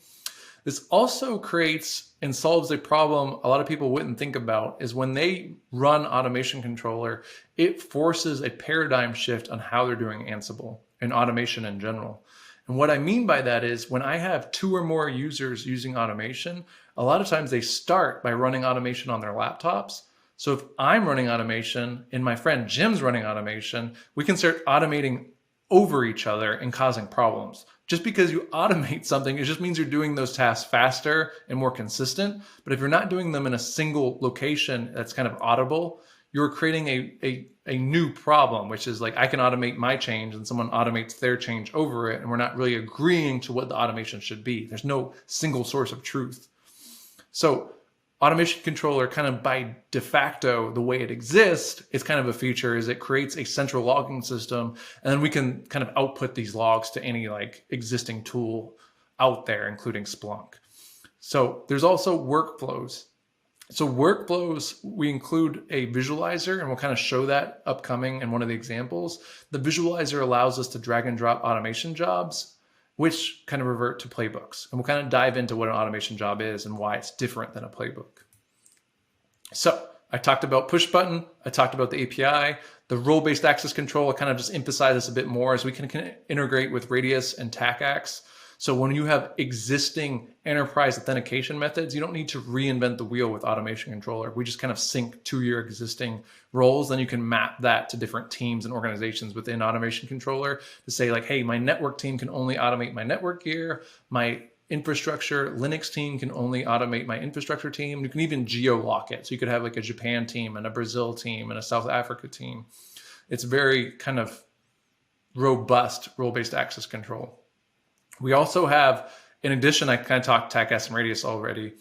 This also creates and solves a problem a lot of people wouldn't think about is when they run automation controller, it forces a paradigm shift on how they're doing Ansible and automation in general. And what I mean by that is when I have 2 or more users using automation, a lot of times they start by running automation on their laptops. So if I'm running automation and my friend Jim's running automation, we can start automating over each other and causing problems. Just because you automate something, it just means you're doing those tasks faster and more consistent. But if you're not doing them in a single location that's kind of audible, you're creating a new problem, which is like I can automate my change and someone automates their change over it, and we're not really agreeing to what the automation should be. There's no single source of truth. So automation controller kind of by de facto, the way it exists, it's kind of a feature is it creates a central logging system, and then we can kind of output these logs to any like existing tool out there, including Splunk. So there's also workflows. So workflows, we include a visualizer, and we'll kind of show that upcoming in one of the examples. The visualizer allows us to drag and drop automation jobs, which kind of revert to playbooks. And we'll kind of dive into what an automation job is and why it's different than a playbook. So I talked about push button. I talked about the API. The role-based access control, I kind of just emphasize this a bit more as we can integrate with Radius and TACACS. So when you have existing enterprise authentication methods, you don't need to reinvent the wheel with automation controller. We just kind of sync to your existing roles. Then you can map that to different teams and organizations within automation controller to say like, hey, my network team can only automate my network gear. My infrastructure Linux team can only automate my infrastructure team. You can even geo-lock it. So you could have like a Japan team and a Brazil team and a South Africa team. It's very kind of robust role-based access control. We also have, in addition, I kind of talked TACACS and Radius already,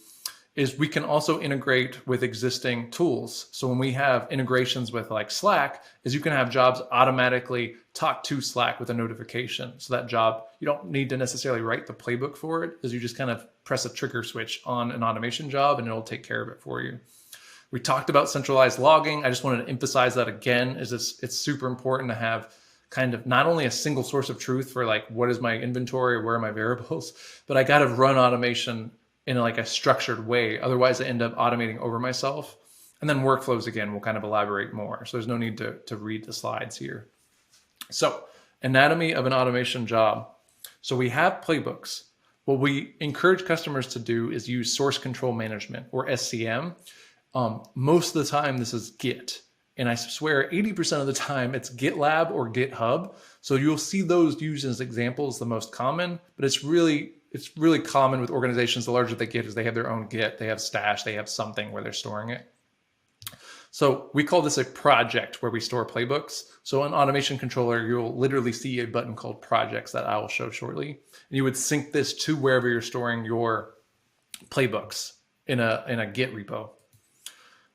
is we can also integrate with existing tools. So when we have integrations with like Slack, is you can have jobs automatically talk to Slack with a notification. So that job, you don't need to necessarily write the playbook for it, is you just kind of press a trigger switch on an automation job and it'll take care of it for you. We talked about centralized logging. I just wanted to emphasize that again, is it's super important to have kind of not only a single source of truth for like, what is my inventory, or where are my variables, but I got to run automation in like a structured way. Otherwise I end up automating over myself. And then workflows, again, we'll kind of elaborate more. So there's no need to read the slides here. So anatomy of an automation job. So we have playbooks. What we encourage customers to do is use source control management, or SCM. Most of the time this is Git. And I swear 80% of the time it's GitLab or GitHub. So you'll see those used as examples, the most common, but it's really common with organizations. The larger they get is they have their own Git, they have Stash, they have something where they're storing it. So we call this a project where we store playbooks. So in Automation Controller, you'll literally see a button called projects that I will show shortly. And you would sync this to wherever you're storing your playbooks in a Git repo.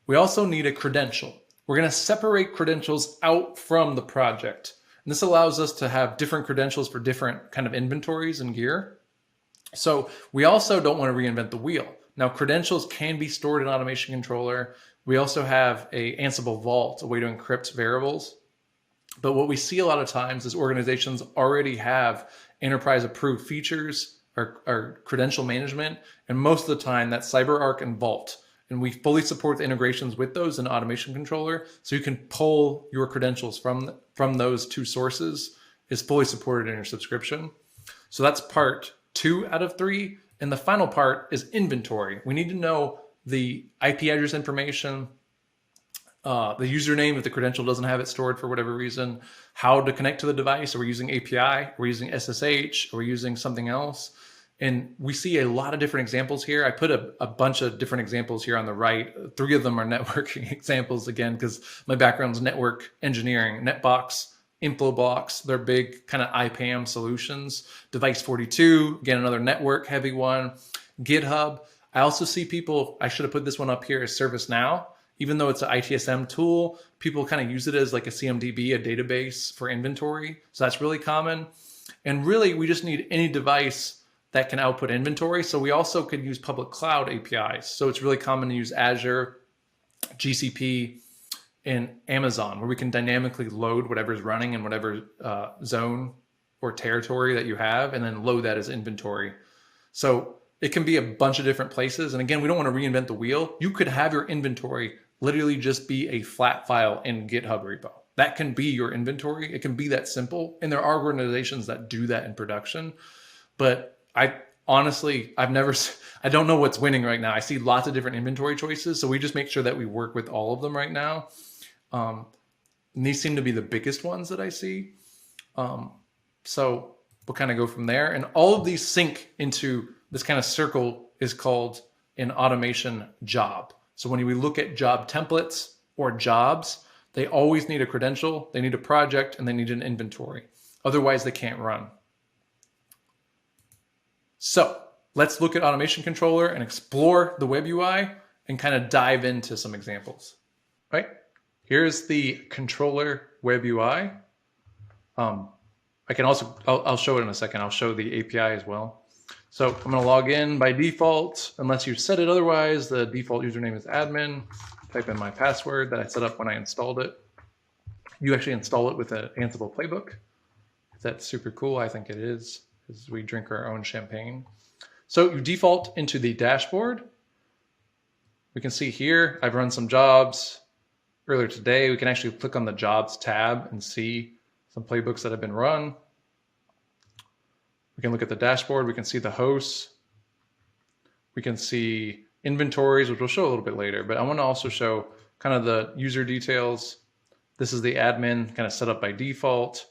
We also need a credential. We're going to separate credentials out from the project. And this allows us to have different credentials for different kind of inventories and gear. So we also don't want to reinvent the wheel. Now, credentials can be stored in Automation Controller. We also have a Ansible Vault, a way to encrypt variables. But what we see a lot of times is organizations already have enterprise approved features or credential management. And most of the time that's CyberArk and Vault. And we fully support the integrations with those in Automation Controller. So you can pull your credentials from those two sources, is fully supported in your subscription. So that's part 2 out of 3. And the final part is inventory. We need to know the IP address information, the username if the credential doesn't have it stored for whatever reason, how to connect to the device. Are we using API? Are we using SSH? Are we using something else? And we see a lot of different examples here. I put a bunch of different examples here on the right. 3 of them are networking examples, again, because my background is network engineering. Netbox, Infoblox, they're big kind of IPAM solutions. Device 42, again, another network heavy one. GitHub. I also see people, I should have put this one up here, as ServiceNow. Even though it's an ITSM tool, people kind of use it as like a CMDB, a database for inventory. So that's really common. And really, we just need any device that can output inventory. So we also could use public cloud APIs. So it's really common to use Azure, GCP, and Amazon, where we can dynamically load whatever's running in whatever zone or territory that you have, and then load that as inventory. So it can be a bunch of different places. And again, we don't want to reinvent the wheel. You could have your inventory literally just be a flat file in GitHub repo. That can be your inventory. It can be that simple. And there are organizations that do that in production. But I don't know what's winning right now. I see lots of different inventory choices. So we just make sure that we work with all of them right now. And these seem to be the biggest ones that I see. So we'll kind of go from there. And all of these sync into this kind of circle is called an automation job. So when we look at job templates or jobs, they always need a credential, they need a project, and they need an inventory. Otherwise, they can't run. So let's look at Automation Controller and explore the web UI and kind of dive into some examples. Right? Here's the controller web UI. I'll show it in a second. I'll show the API as well. So I'm going to log in by default. Unless you set it otherwise, the default username is admin. Type in my password that I set up when I installed it. You actually install it with an Ansible Playbook. That's super cool. I think it is, because we drink our own champagne. So you default into the dashboard. We can see here, I've run some jobs earlier today. We can actually click on the jobs tab and see some playbooks that have been run. We can look at the dashboard. We can see the hosts. We can see inventories, which we'll show a little bit later, but I want to also show kind of the user details. This is the admin kind of set up by default.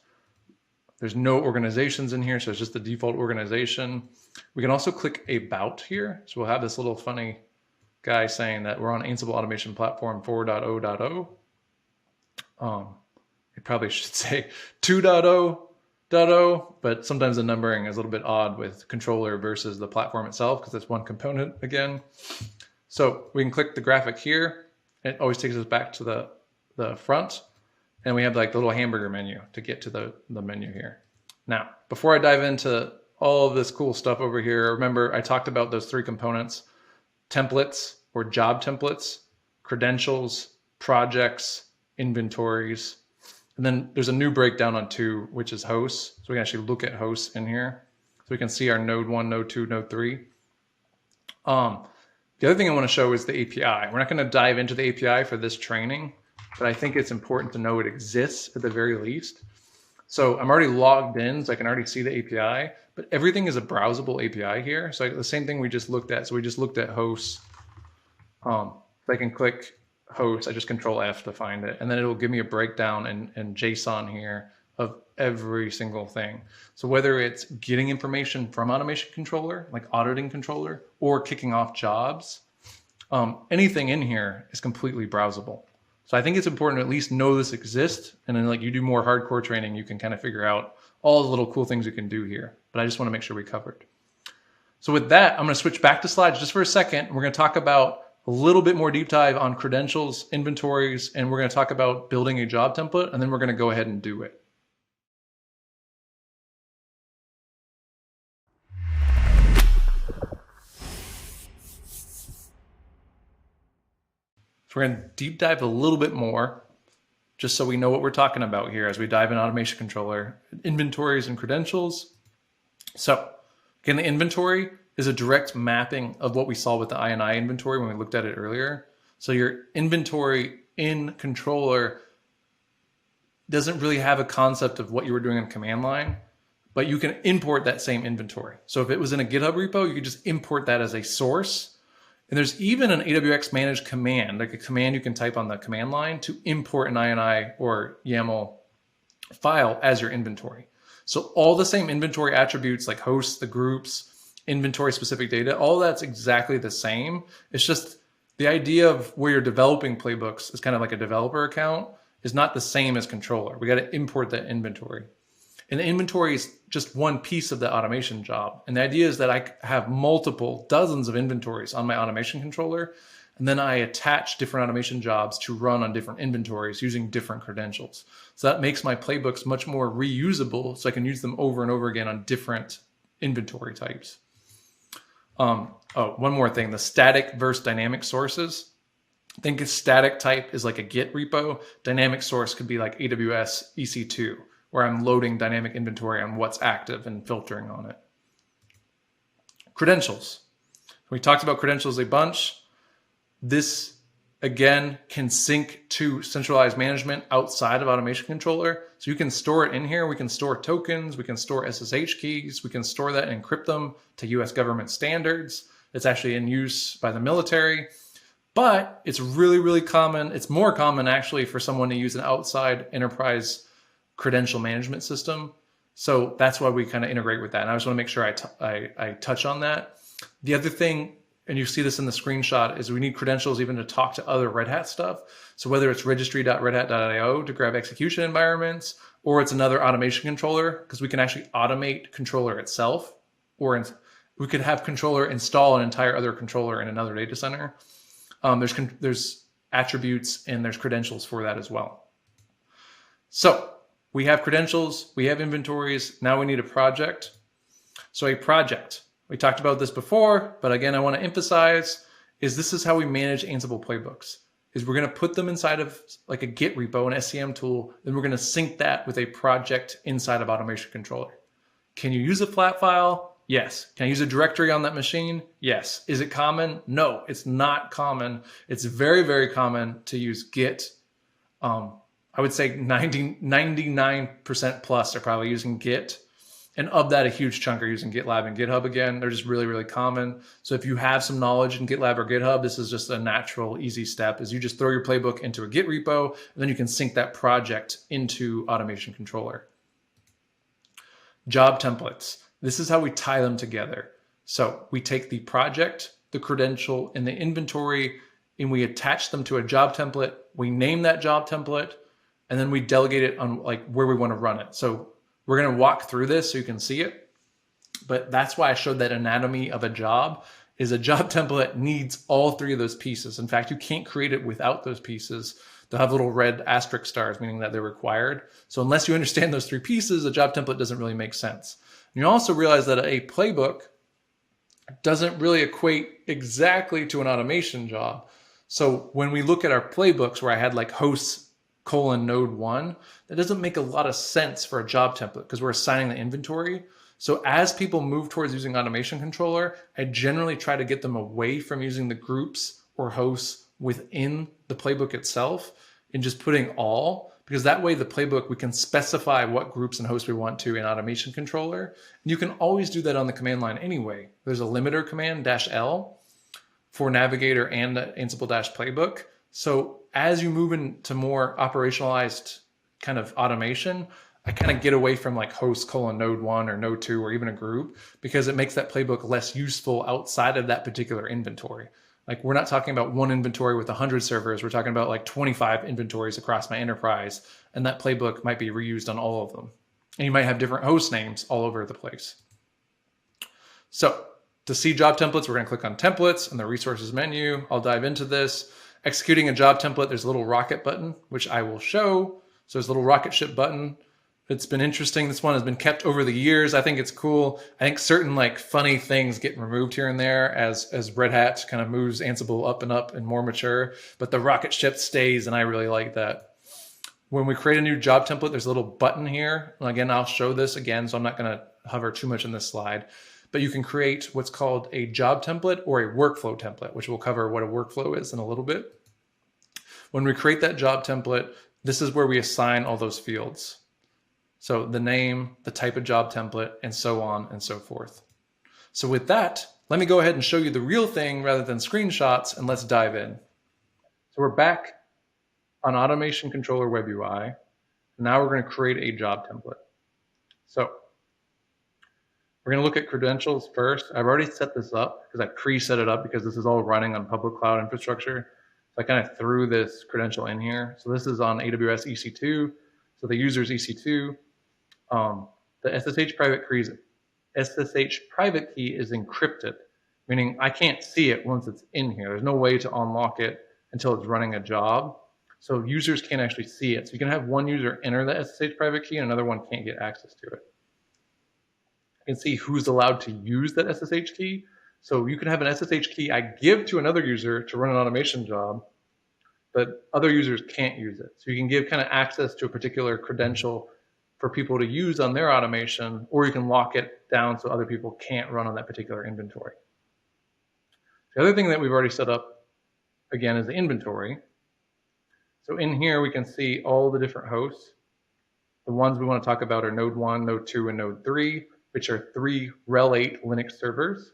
There's no organizations in here, so it's just the default organization. We can also click About here. So we'll have this little funny guy saying that we're on Ansible Automation Platform 4.0.0. It probably should say 2.0.0, but sometimes the numbering is a little bit odd with controller versus the platform itself, because it's one component again. So we can click the graphic here. It always takes us back to the front. And we have like the little hamburger menu to get to the menu here. Now, before I dive into all of this cool stuff over here, remember I talked about those 3 components: templates or job templates, credentials, projects, inventories. And then there's a new breakdown on 2, which is hosts. So we can actually look at hosts in here. So we can see our node 1, node 2, node 3. The other thing I want to show is the API. We're not going to dive into the API for this training, but I think it's important to know it exists at the very least. So I'm already logged in, so I can already see the API, but everything is a browsable API here. So the same thing we just looked at. So we just looked at hosts. So I can click host, I just control F to find it, and then it'll give me a breakdown in JSON here of every single thing. So whether it's getting information from automation controller, like auditing controller, or kicking off jobs, anything in here is completely browsable. So I think it's important to at least know this exists, and then like you do more hardcore training, you can kind of figure out all the little cool things you can do here. But I just want to make sure we covered. So with that, I'm going to switch back to slides just for a second. We're going to talk about a little bit more deep dive on credentials, inventories, and we're going to talk about building a job template, and then we're going to go ahead and do it. So we're going to deep dive a little bit more, just so we know what we're talking about here as we dive in automation controller, inventories and credentials. So again, the inventory is a direct mapping of what we saw with the INI inventory when we looked at it earlier. So your inventory in controller doesn't really have a concept of what you were doing on command line, but you can import that same inventory. So if it was in a GitHub repo, you could just import that as a source. And there's even an AWX managed command, like a command you can type on the command line to import an INI or YAML file as your inventory. So all the same inventory attributes like hosts, the groups, inventory specific data, all that's exactly the same. It's just the idea of where you're developing playbooks is kind of like a developer account is not the same as controller. We got to import that inventory. And the inventory is just one piece of the automation job. And the idea is that I have multiple dozens of inventories on my automation controller. And then I attach different automation jobs to run on different inventories using different credentials. So that makes my playbooks much more reusable, so I can use them over and over again on different inventory types. One more thing, the static versus dynamic sources. Think a static type is like a Git repo. Dynamic source could be like AWS EC2, where I'm loading dynamic inventory on what's active and filtering on it. Credentials. We talked about credentials a bunch. This, again, can sync to centralized management outside of automation controller. So you can store it in here. We can store tokens. We can store SSH keys. We can store that and encrypt them to US government standards. It's actually in use by the military. But it's really, really common. It's more common, actually, for someone to use an outside enterprise credential management system. So that's why we kind of integrate with that. And I just want to make sure I touch on that. The other thing, and you see this in the screenshot, is we need credentials even to talk to other Red Hat stuff. So whether it's registry.redhat.io to grab execution environments, or it's another automation controller, because we can actually automate controller itself, or we could have controller install an entire other controller in another data center. There's attributes and there's credentials for that as well. So we have credentials, we have inventories, now we need a project. So a project, we talked about this before, but again, I want to emphasize is this is how we manage Ansible playbooks, is we're going to put them inside of like a Git repo, an SCM tool, then we're going to sync that with a project inside of Automation Controller. Can you use a flat file? Yes. Can I use a directory on that machine? Yes. Is it common? No, it's not common. It's very, very common to use Git. I would say 99% plus are probably using Git. And of that, a huge chunk are using GitLab and GitHub again. They're just really, really common. So if you have some knowledge in GitLab or GitHub, this is just a natural, easy step is you just throw your playbook into a Git repo, and then you can sync that project into Automation Controller. Job templates. This is how we tie them together. So we take the project, the credential, and the inventory, and we attach them to a job template. We name that job template, and then we delegate it on like where we want to run it. So we're going to walk through this so you can see it, but that's why I showed that anatomy of a job, is a job template needs all three of those pieces. In fact, you can't create it without those pieces. They'll have little red asterisk stars, meaning that they're required. So unless you understand those three pieces, a job template doesn't really make sense. And you also realize that a playbook doesn't really equate exactly to an automation job. So when we look at our playbooks where I had like hosts node 1, that doesn't make a lot of sense for a job template because we're assigning the inventory. So as people move towards using automation controller, I generally try to get them away from using the groups or hosts within the playbook itself and just putting all, because that way the playbook, we can specify what groups and hosts we want to in automation controller. And you can always do that on the command line anyway. There's a limiter command -L for navigator and Ansible -playbook. So as you move into more operationalized kind of automation, I kind of get away from like host node 1 or node 2 or even a group, because it makes that playbook less useful outside of that particular inventory. Like we're not talking about one inventory with 100 servers. We're talking about like 25 inventories across my enterprise. And that playbook might be reused on all of them. And you might have different host names all over the place. So to see job templates, we're going to click on templates in the resources menu. I'll dive into this. Executing a job template, there's a little rocket button, which I will show. So there's a little rocket ship button. It's been interesting. This one has been kept over the years. I think it's cool. I think certain like funny things get removed here and there as Red Hat kind of moves Ansible up and more mature, but the rocket ship stays, and I really like that. When we create a new job template, there's a little button here. And again, I'll show this again, so I'm not going to hover too much in this slide, but you can create what's called a job template or a workflow template, which we'll cover what a workflow is in a little bit. When we create that job template, this is where we assign all those fields. So the name, the type of job template, and so on and so forth. So with that, let me go ahead and show you the real thing rather than screenshots, and let's dive in. So we're back on Automation Controller Web UI. Now we're going to create a job template. So we're going to look at credentials first. I've already set this up because I pre-set it up because this is all running on public cloud infrastructure. So I kind of threw this credential in here. So this is on AWS EC2. So the user's EC2. The SSH private key is encrypted, meaning I can't see it once it's in here. There's no way to unlock it until it's running a job. So users can't actually see it. So you can have one user enter the SSH private key and another one can't get access to it. You can see who's allowed to use that SSH key. So you can have an SSH key I give to another user to run an automation job, but other users can't use it. So you can give kind of access to a particular credential for people to use on their automation, or you can lock it down so other people can't run on that particular inventory. The other thing that we've already set up, again, is the inventory. So in here, we can see all the different hosts. The ones we want to talk about are node 1, node 2, and node 3, which are 3 RHEL 8 Linux servers.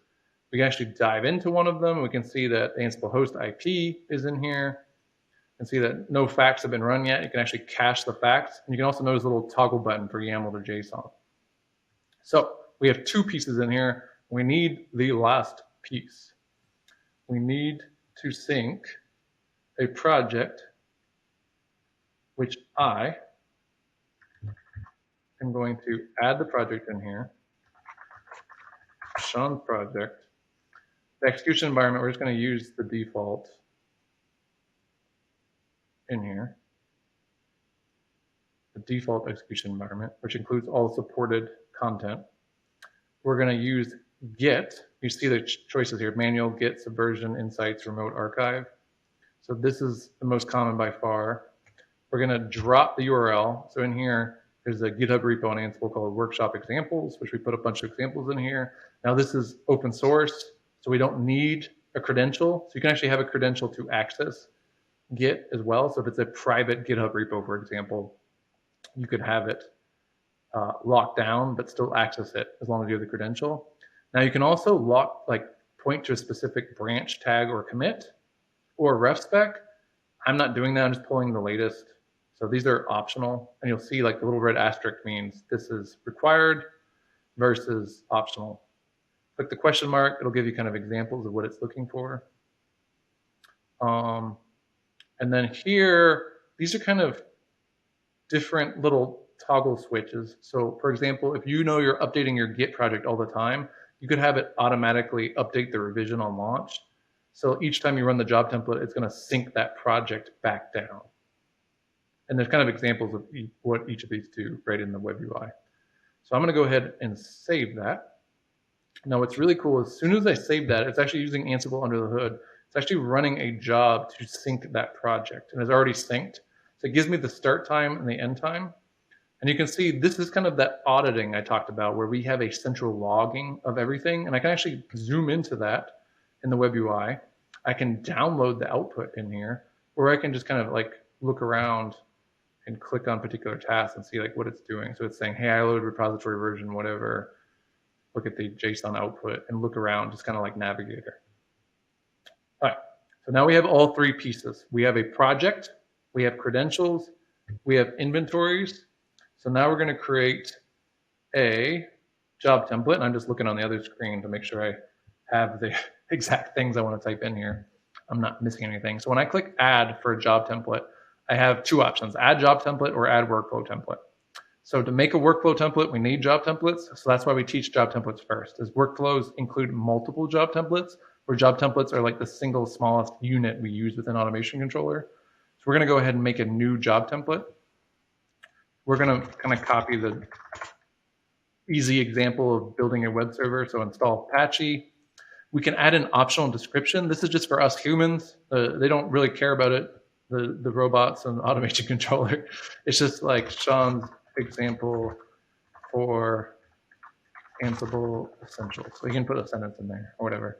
We can actually dive into one of them. We can see that the Ansible host IP is in here. And see that no facts have been run yet. You can actually cache the facts. And you can also notice a little toggle button for YAML to JSON. So we have 2 pieces in here. We need the last piece. We need to sync a project, which I am going to add the project in here. Sean project. The execution environment, we're just going to use the default in here, the default execution environment, which includes all supported content. We're going to use Git. You see the choices here: manual, Git, Subversion, Insights, Remote Archive. So this is the most common by far. We're going to drop the URL. So in here, there's a GitHub repo on Ansible called Workshop Examples, which we put a bunch of examples in here. Now this is open source, so we don't need a credential. So you can actually have a credential to access Git as well. So if it's a private GitHub repo, for example, you could have it locked down, but still access it as long as you have the credential. Now you can also point to a specific branch tag or commit or ref spec. I'm not doing that. I'm just pulling the latest. So these are optional, and you'll see like the little red asterisk means this is required versus optional. Click the question mark. It'll give you kind of examples of what it's looking for. And then here, these are kind of different little toggle switches. So for example, if you know you're updating your Git project all the time, you could have it automatically update the revision on launch. So each time you run the job template, it's going to sync that project back down. And there's kind of examples of what each of these do right in the web UI. So I'm going to go ahead and save that. Now what's really cool, as soon as I save that, it's actually using Ansible under the hood. It's actually running a job to sync that project, and it's already synced. So it gives me the start time and the end time. And you can see this is kind of that auditing I talked about, where we have a central logging of everything. And I can actually zoom into that in the web UI. I can download the output in here, or I can just kind of like look around and click on particular tasks and see like what it's doing. So it's saying, hey, I load repository version, whatever. Look at the JSON output and look around, just kind of like Navigator. All right, so now we have all three pieces. We have a project, we have credentials, we have inventories. So now we're going to create a job template. And I'm just looking on the other screen to make sure I have the exact things I want to type in here. I'm not missing anything. So when I click add for a job template, I have two options, add job template or add workflow template. So to make a workflow template, we need job templates. So that's why we teach job templates first, as workflows include multiple job templates, where job templates are like the single smallest unit we use within Automation Controller. So we're going to go ahead and make a new job template. We're going to kind of copy the easy example of building a web server. So install Apache. We can add an optional description. This is just for us humans. They don't really care about it, the robots and the Automation Controller. It's just like Sean's example for Ansible Essentials. So you can put a sentence in there or whatever.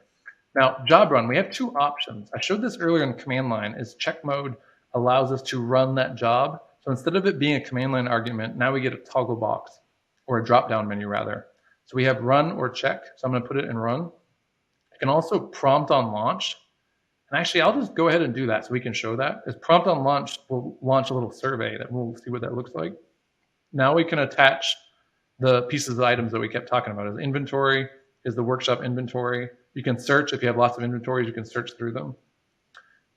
Now, job run, we have two options. I showed this earlier in command line, is check mode allows us to run that job. So instead of it being a command line argument, now we get a toggle box, or a drop-down menu rather. So we have run or check. So I'm going to put it in run. I can also prompt on launch. And actually, I'll just go ahead and do that so we can show that. As prompt on launch will launch a little survey that we'll see what that looks like. Now we can attach the pieces of items that we kept talking about. As inventory is the workshop inventory. You can search, if you have lots of inventories, you can search through them.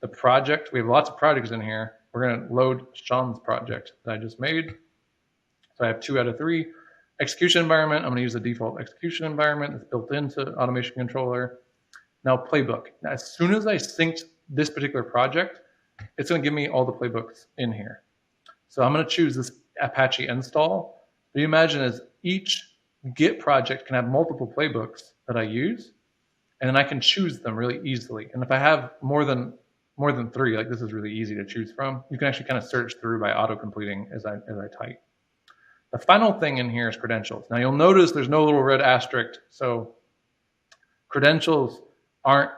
The project, we have lots of projects in here. We're going to load Sean's project that I just made. So I have 2 out of 3. Execution environment, I'm going to use the default execution environment that's built into Automation Controller. Now Playbook. Now, as soon as I synced this particular project, it's going to give me all the playbooks in here. So I'm going to choose this Apache install. But you imagine as each Git project can have multiple playbooks that I use, and then I can choose them really easily. And if I have more than 3, like this is really easy to choose from, you can actually kind of search through by auto-completing as I type. The final thing in here is credentials. Now you'll notice there's no little red asterisk. So credentials aren't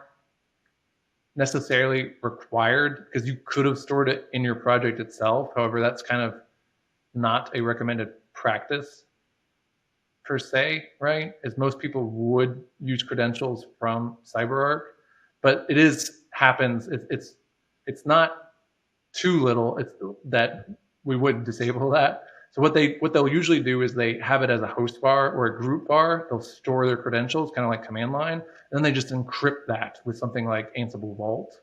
necessarily required because you could have stored it in your project itself. However, that's kind of not a recommended practice per se, right? As most people would use credentials from CyberArk, but it happens. It's not too little. It's that we would disable that. So what they'll usually do is they have it as a host bar or a group bar. They'll store their credentials, kind of like command line, and then they just encrypt that with something like Ansible Vault.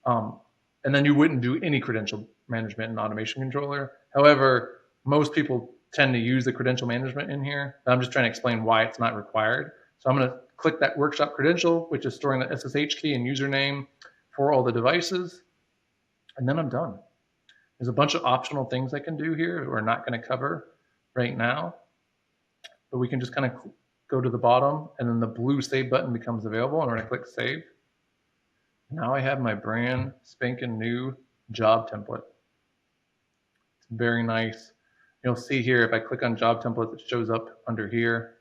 And then you wouldn't do any credential management in Automation Controller. However, most people tend to use the credential management in here. I'm just trying to explain why it's not required. So I'm going to click that workshop credential, which is storing the SSH key and username for all the devices. And then I'm done. There's a bunch of optional things I can do here that we're not going to cover right now. But we can just kind of go to the bottom, and then the blue save button becomes available, and we're going to click save. Now I have my brand spanking new job template. It's very nice. You'll see here, if I click on job templates, it shows up under here.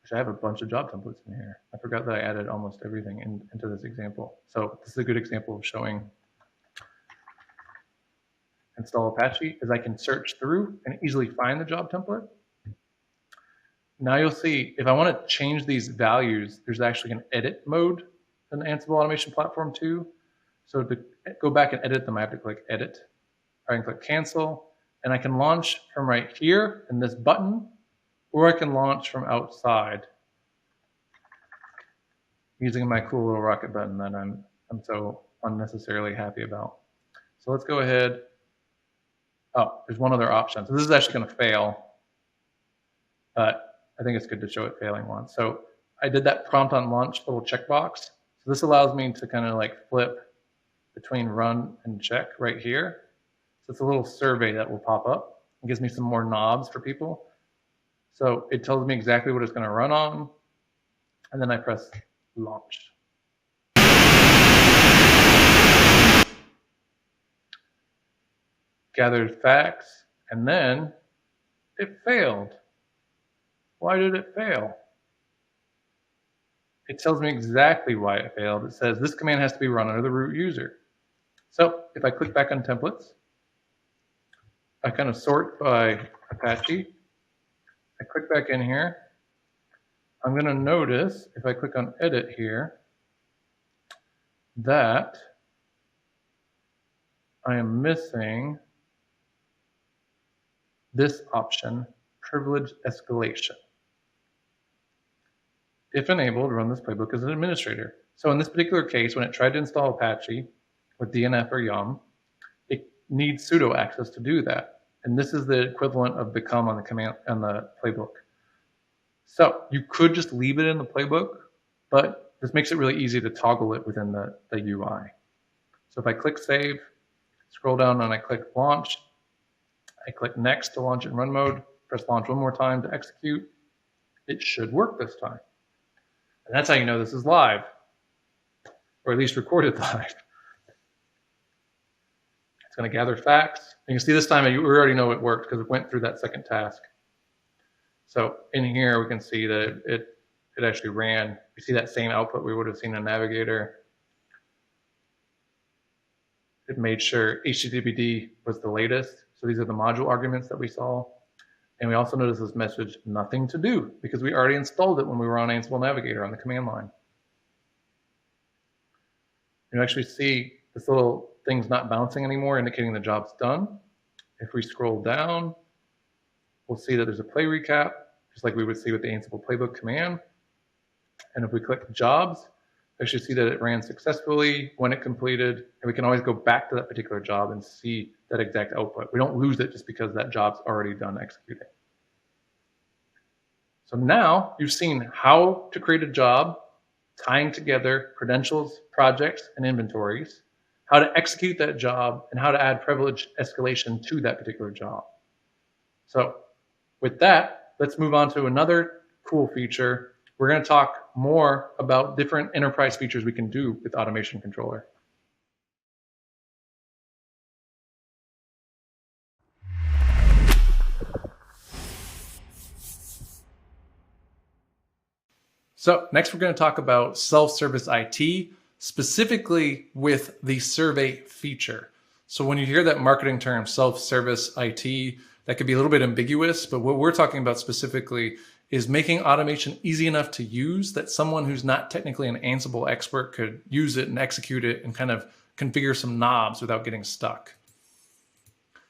Actually, I have a bunch of job templates in here. I forgot that I added almost everything into this example. So this is a good example of showing install Apache, is I can search through and easily find the job template. Now you'll see, if I want to change these values, there's actually an edit mode in the Ansible Automation platform too. So to go back and edit them, I have to click edit. I can click cancel, and I can launch from right here in this button, or I can launch from outside using my cool little rocket button that I'm so unnecessarily happy about. So let's go ahead. Oh, there's one other option. So this is actually going to fail, but I think it's good to show it failing once. So I did that prompt on launch little checkbox. So this allows me to kind of like flip between run and check right here. So it's a little survey that will pop up. It gives me some more knobs for people. So it tells me exactly what it's going to run on. And then I press launch. Gathered facts, and then it failed. Why did it fail? It tells me exactly why it failed. It says this command has to be run under the root user. So if I click back on templates, I kind of sort by Apache. I click back in here. I'm going to notice if I click on edit here that I am missing this option, privilege escalation. If enabled, run this playbook as an administrator. So in this particular case, when it tried to install Apache with DNF or YUM, it needs sudo access to do that. And this is the equivalent of become on the command on the playbook. So you could just leave it in the playbook, but this makes it really easy to toggle it within the UI. So if I click save, scroll down and I click launch, I click next to launch in run mode, press launch one more time to execute, it should work this time. And that's how you know this is live, or at least recorded live. It's going to gather facts. You can see this time you already know it worked because it went through that second task. So in here we can see that it actually ran. You see that same output we would have seen in Navigator. It made sure HTTPD was the latest. So these are the module arguments that we saw. And we also notice this message, nothing to do, because we already installed it when we were on Ansible Navigator on the command line. You actually see this little thing's not bouncing anymore, indicating the job's done. If we scroll down, we'll see that there's a play recap, just like we would see with the Ansible Playbook command. And if we click jobs, we actually see that it ran successfully when it completed, and we can always go back to that particular job and see that exact output. We don't lose it just because that job's already done executing. So now you've seen how to create a job, tying together credentials, projects, and inventories, how to execute that job, and how to add privilege escalation to that particular job. So with that, let's move on to another cool feature. We're going to talk more about different enterprise features we can do with Automation Controller. So next we're going to talk about self-service IT, specifically with the survey feature. So when you hear that marketing term, self-service IT, that could be a little bit ambiguous, but what we're talking about specifically is making automation easy enough to use that someone who's not technically an Ansible expert could use it and execute it and kind of configure some knobs without getting stuck.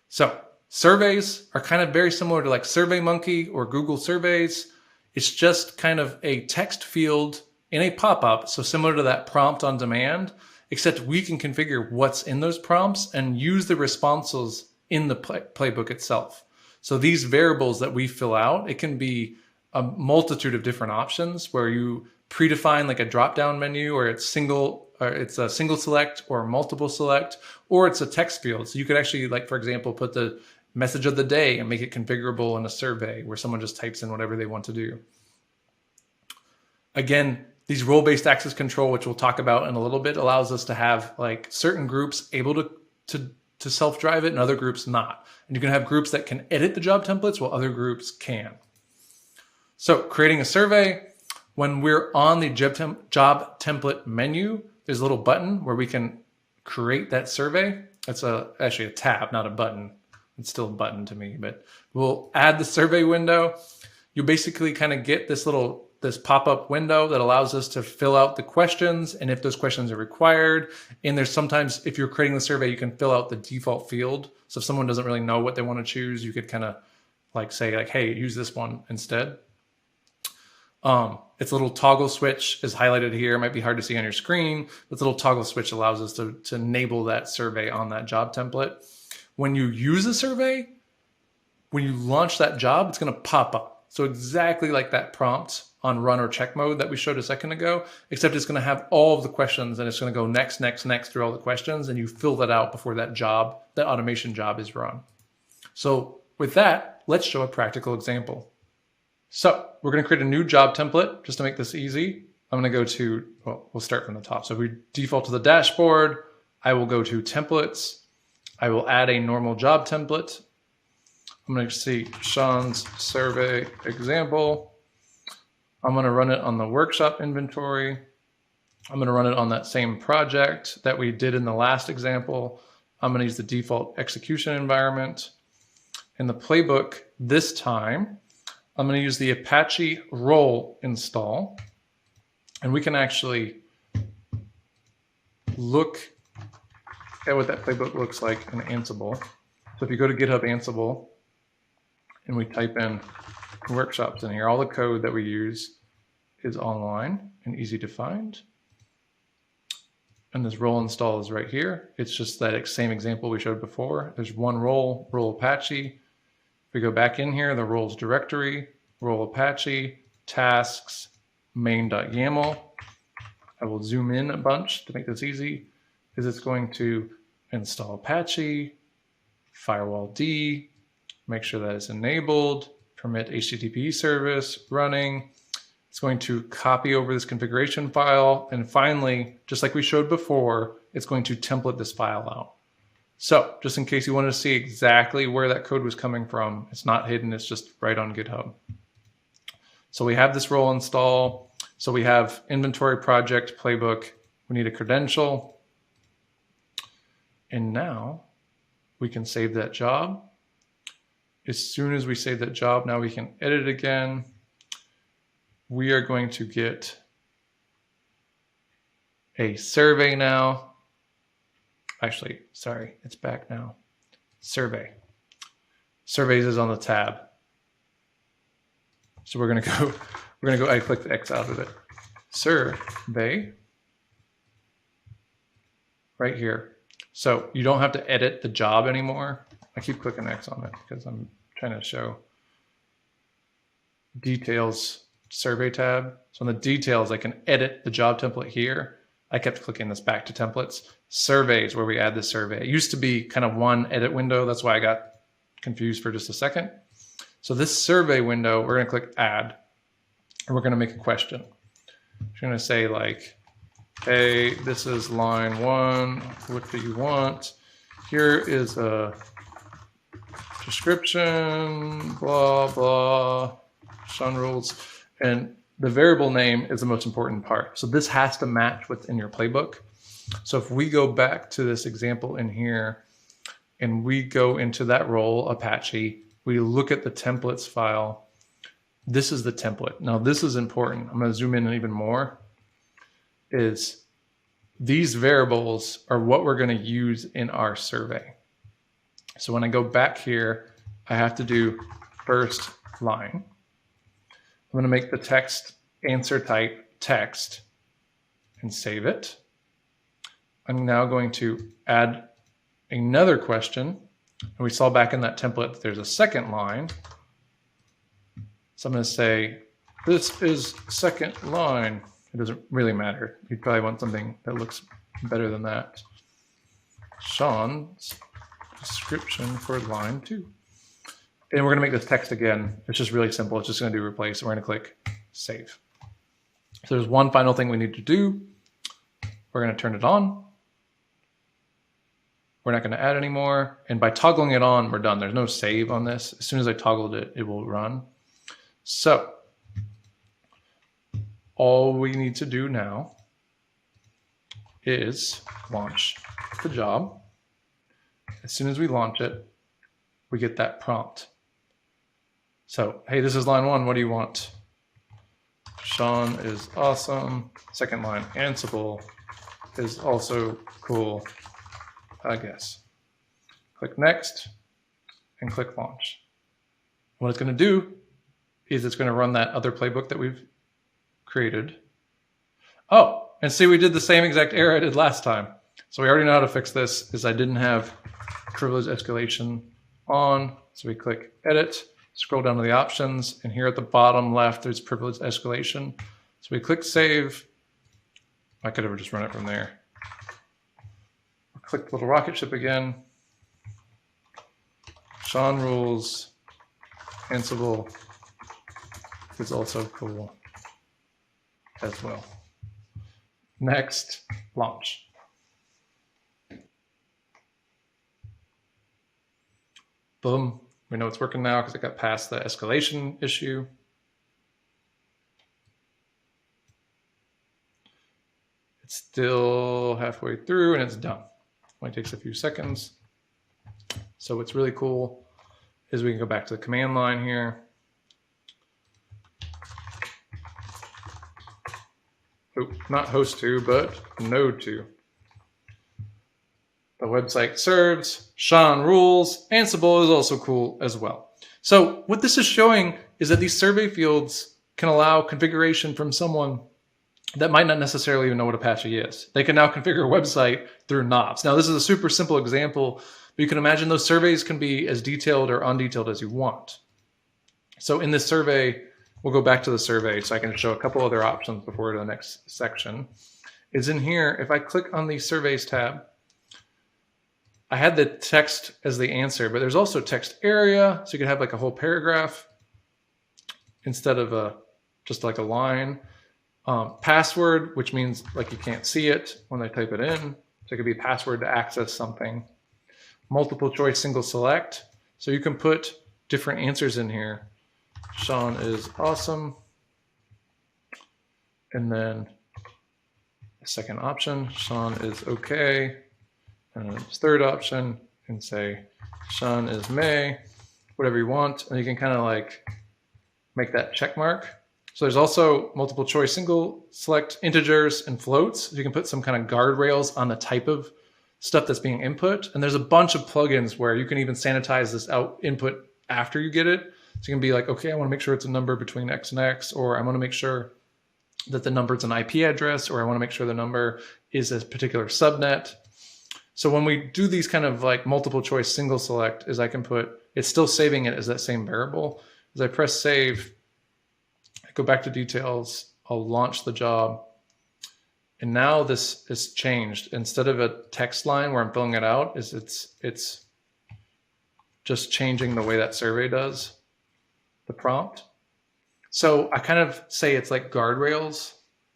So surveys are kind of very similar to like SurveyMonkey or Google Surveys. It's just kind of a text field in a pop-up, so similar to that prompt on demand, except we can configure what's in those prompts and use the responses in the playbook itself. So these variables that we fill out, it can be a multitude of different options where you predefine like a drop-down menu, or it's a single select or multiple select, or it's a text field. So you could actually, like, for example, put the message of the day and make it configurable in a survey where someone just types in whatever they want to do. Again, these role-based access control, which we'll talk about in a little bit, allows us to have like certain groups able to self-drive it and other groups not. And you can have groups that can edit the job templates while other groups can. So creating a survey, when we're on the job template menu, there's a little button where we can create that survey. That's actually a tab, not a button. It's still a button to me, but we'll add the survey window. You basically kind of get this pop-up window that allows us to fill out the questions, and if those questions are required. And there's sometimes, if you're creating the survey, you can fill out the default field. So if someone doesn't really know what they want to choose, you could kind of like say like, hey, use this one instead. Its little toggle switch is highlighted here. It might be hard to see on your screen. This little toggle switch allows us to enable that survey on that job template. When you use a survey, when you launch that job, it's going to pop up. So exactly like that prompt on run or check mode that we showed a second ago, except it's going to have all of the questions and it's going to go next, next, next through all the questions, and you fill that out before that automation job is run. So with that, let's show a practical example. So we're going to create a new job template just to make this easy. I'm going to go to, well, we'll start from the top. So if we default to the dashboard, I will go to templates. I will add a normal job template. I'm going to see Sean's survey example. I'm going to run it on the workshop inventory. I'm going to run it on that same project that we did in the last example. I'm going to use the default execution environment. In the playbook this time, I'm going to use the Apache role install. And we can actually look at what that playbook looks like in Ansible. So if you go to GitHub Ansible and we type in workshops in here, all the code that we use is online and easy to find. And this role install is right here. It's just that same example we showed before. There's one role Apache. If we go back in here, the roles directory, role Apache, tasks, main.yaml. I will zoom in a bunch to make this easy, is it's going to install Apache, firewall D, make sure that it's enabled, permit HTTP service running. It's going to copy over this configuration file. And finally, just like we showed before, it's going to template this file out. So just in case you wanted to see exactly where that code was coming from, it's not hidden, it's just right on GitHub. So we have this role install. So we have inventory, project, playbook. We need a credential. And now we can save that job. As soon as we save that job, now we can edit it again. We are going to get a survey now. Actually, sorry, it's back now. Survey. Surveys is on the tab. So we're gonna go, I clicked the X out of it. Survey, right here. So you don't have to edit the job anymore. I keep clicking X on it because I'm trying to show details survey tab. So in the details, I can edit the job template here. I kept clicking this back to templates. Surveys, where we add the survey. It used to be kind of one edit window. That's why I got confused for just a second. So this survey window, we're going to click add, and we're going to make a question. We're going to say like, hey, this is line 1. What do you want? Here is a description, blah, blah, Sean rules. And the variable name is the most important part. So this has to match what's in your playbook. So if we go back to this example in here and we go into that role, Apache, we look at the templates file. This is the template. Now this is important. I'm going to zoom in even more. Is these variables are what we're going to use in our survey. So when I go back here, I have to do first line. I'm going to make the text answer type text and save it. I'm now going to add another question. And we saw back in that template that there's a second line. So I'm going to say, this is second line. It doesn't really matter. You'd probably want something that looks better than that. Sean's description for line 2. And we're going to make this text again. It's just really simple. It's just going to do replace. And we're going to click save. So there's one final thing we need to do. We're going to turn it on. We're not going to add anymore. And by toggling it on, we're done. There's no save on this. As soon as I toggled it, it will run. So all we need to do now is launch the job. As soon as we launch it, we get that prompt. So, hey, this is line 1. What do you want? Sean is awesome. Second line, Ansible is also cool, I guess. Click next and click launch. What it's going to do is it's going to run that other playbook that we've created. Oh, and see, we did the same exact error I did last time. So we already know how to fix this, is I didn't have privilege escalation on. So we click edit, Scroll down to the options, and here at the bottom left, there's privilege escalation. So we click save. I could have just run it from there. Click the little rocket ship again. Sean rules. Ansible is also cool as well. Next, launch. Boom. We know it's working now because it got past the escalation issue. It's still halfway through and it's done. Only takes a few seconds. So what's really cool is we can go back to the command line here. Oh, not host to, but node to. The website serves, Sean rules, Ansible is also cool as well. So what this is showing is that these survey fields can allow configuration from someone that might not necessarily even know what Apache is. They can now configure a website through knobs. Now this is a super simple example, but you can imagine those surveys can be as detailed or undetailed as you want. So in this survey, we'll go back to the survey so I can show a couple other options before the next section. Is in here, if I click on the surveys tab, I had the text as the answer, but there's also text area. So you could have like a whole paragraph instead of just like a line. Password, which means like you can't see it when they type it in. So it could be password to access something. Multiple choice, single select. So you can put different answers in here. Sean is awesome. And then the second option, Sean is okay. And then this third option, and say Sean is May, whatever you want. And you can kind of like make that check mark. So there's also multiple choice, single select, integers, and floats. You can put some kind of guardrails on the type of stuff that's being input. And there's a bunch of plugins where you can even sanitize this input after you get it. So you can be like, okay, I want to make sure it's a number between X and X, or I want to make sure that the number is an IP address, or I want to make sure the number is a particular subnet. So when we do these kind of like multiple choice single select, is I can put, it's still saving it as that same variable. As I press save, I go back to details, I'll launch the job. And now this is changed. Instead of a text line where I'm filling it out, it's just changing the way that survey does the prompt. So I kind of say it's like guardrails.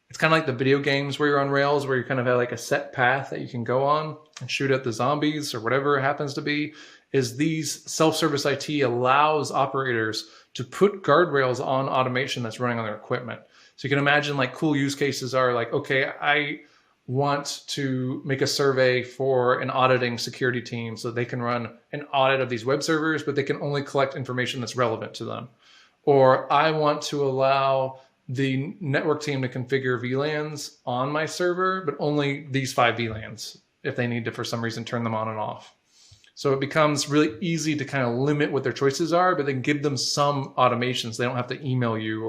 It's kind of like the video games where you're on rails, where you kind of have like a set path that you can go on and shoot at the zombies or whatever it happens to be. Is these self-service IT allows operators to put guardrails on automation that's running on their equipment. So you can imagine like cool use cases are like, okay, I want to make a survey for an auditing security team so they can run an audit of these web servers, but they can only collect information that's relevant to them. Or I want to allow the network team to configure VLANs on my server, but only these 5 VLANs if they need to, for some reason, turn them on and off. So it becomes really easy to kind of limit what their choices are, but then give them some automations. They don't have to email you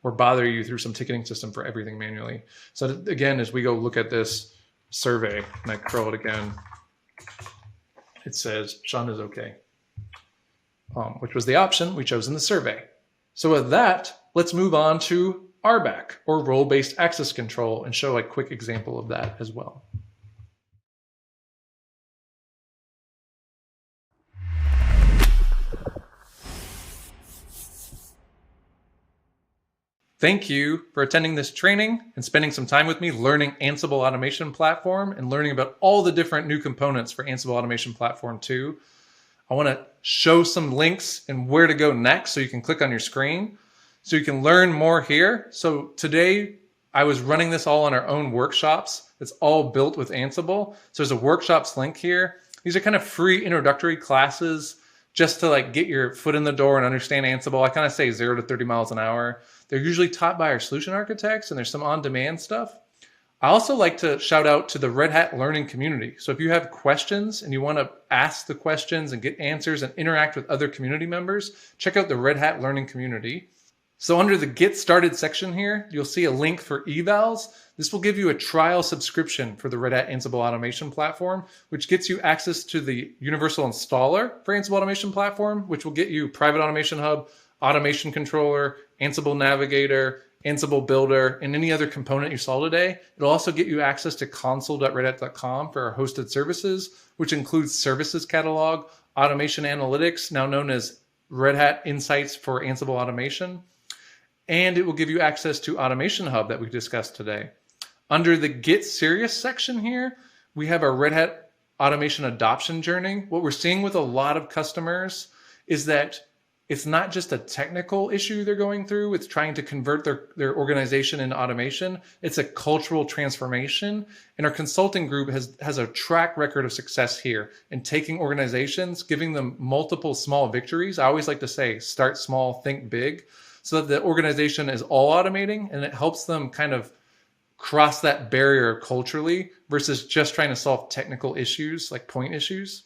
or bother you through some ticketing system for everything manually. So again, as we go look at this survey, and I curl it again, it says Sean is okay, which was the option we chose in the survey. So with that, let's move on to RBAC, or role-based access control, and show a quick example of that as well. Thank you for attending this training and spending some time with me learning Ansible Automation Platform and learning about all the different new components for Ansible Automation Platform 2. I want to show some links and where to go next so you can click on your screen so you can learn more here. So today I was running this all on our own workshops. It's all built with Ansible. So there's a workshops link here. These are kind of free introductory classes just to like get your foot in the door and understand Ansible. I kind of say 0 to 30 miles an hour. They're usually taught by our solution architects, and there's some on-demand stuff. I also like to shout out to the Red Hat learning community. So if you have questions and you want to ask the questions and get answers and interact with other community members, check out the Red Hat learning community. So under the Get Started section here, you'll see a link for evals. This will give you a trial subscription for the Red Hat Ansible Automation platform, which gets you access to the universal installer for Ansible Automation platform, which will get you Private Automation Hub, Automation Controller, Ansible Navigator, Ansible Builder, and any other component you saw today. It'll also get you access to console.redhat.com for our hosted services, which includes Services Catalog, Automation Analytics, now known as Red Hat Insights for Ansible Automation, and it will give you access to Automation Hub that we discussed today. Under the Get Serious section here, we have our Red Hat Automation adoption journey. What we're seeing with a lot of customers is that it's not just a technical issue they're going through. It's trying to convert their organization into automation. It's a cultural transformation. And our consulting group has a track record of success here in taking organizations, giving them multiple small victories. I always like to say, start small, think big, so that the organization is all automating and it helps them kind of cross that barrier culturally versus just trying to solve technical issues like point issues.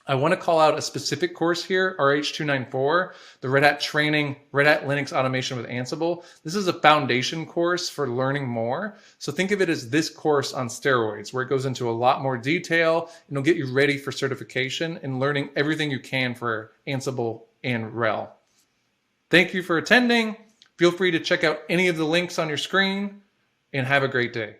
I want to call out a specific course here, RH294, the Red Hat Training, Red Hat Linux Automation with Ansible. This is a foundation course for learning more. So think of it as this course on steroids, where it goes into a lot more detail and it'll get you ready for certification and learning everything you can for Ansible and RHEL. Thank you for attending. Feel free to check out any of the links on your screen and have a great day.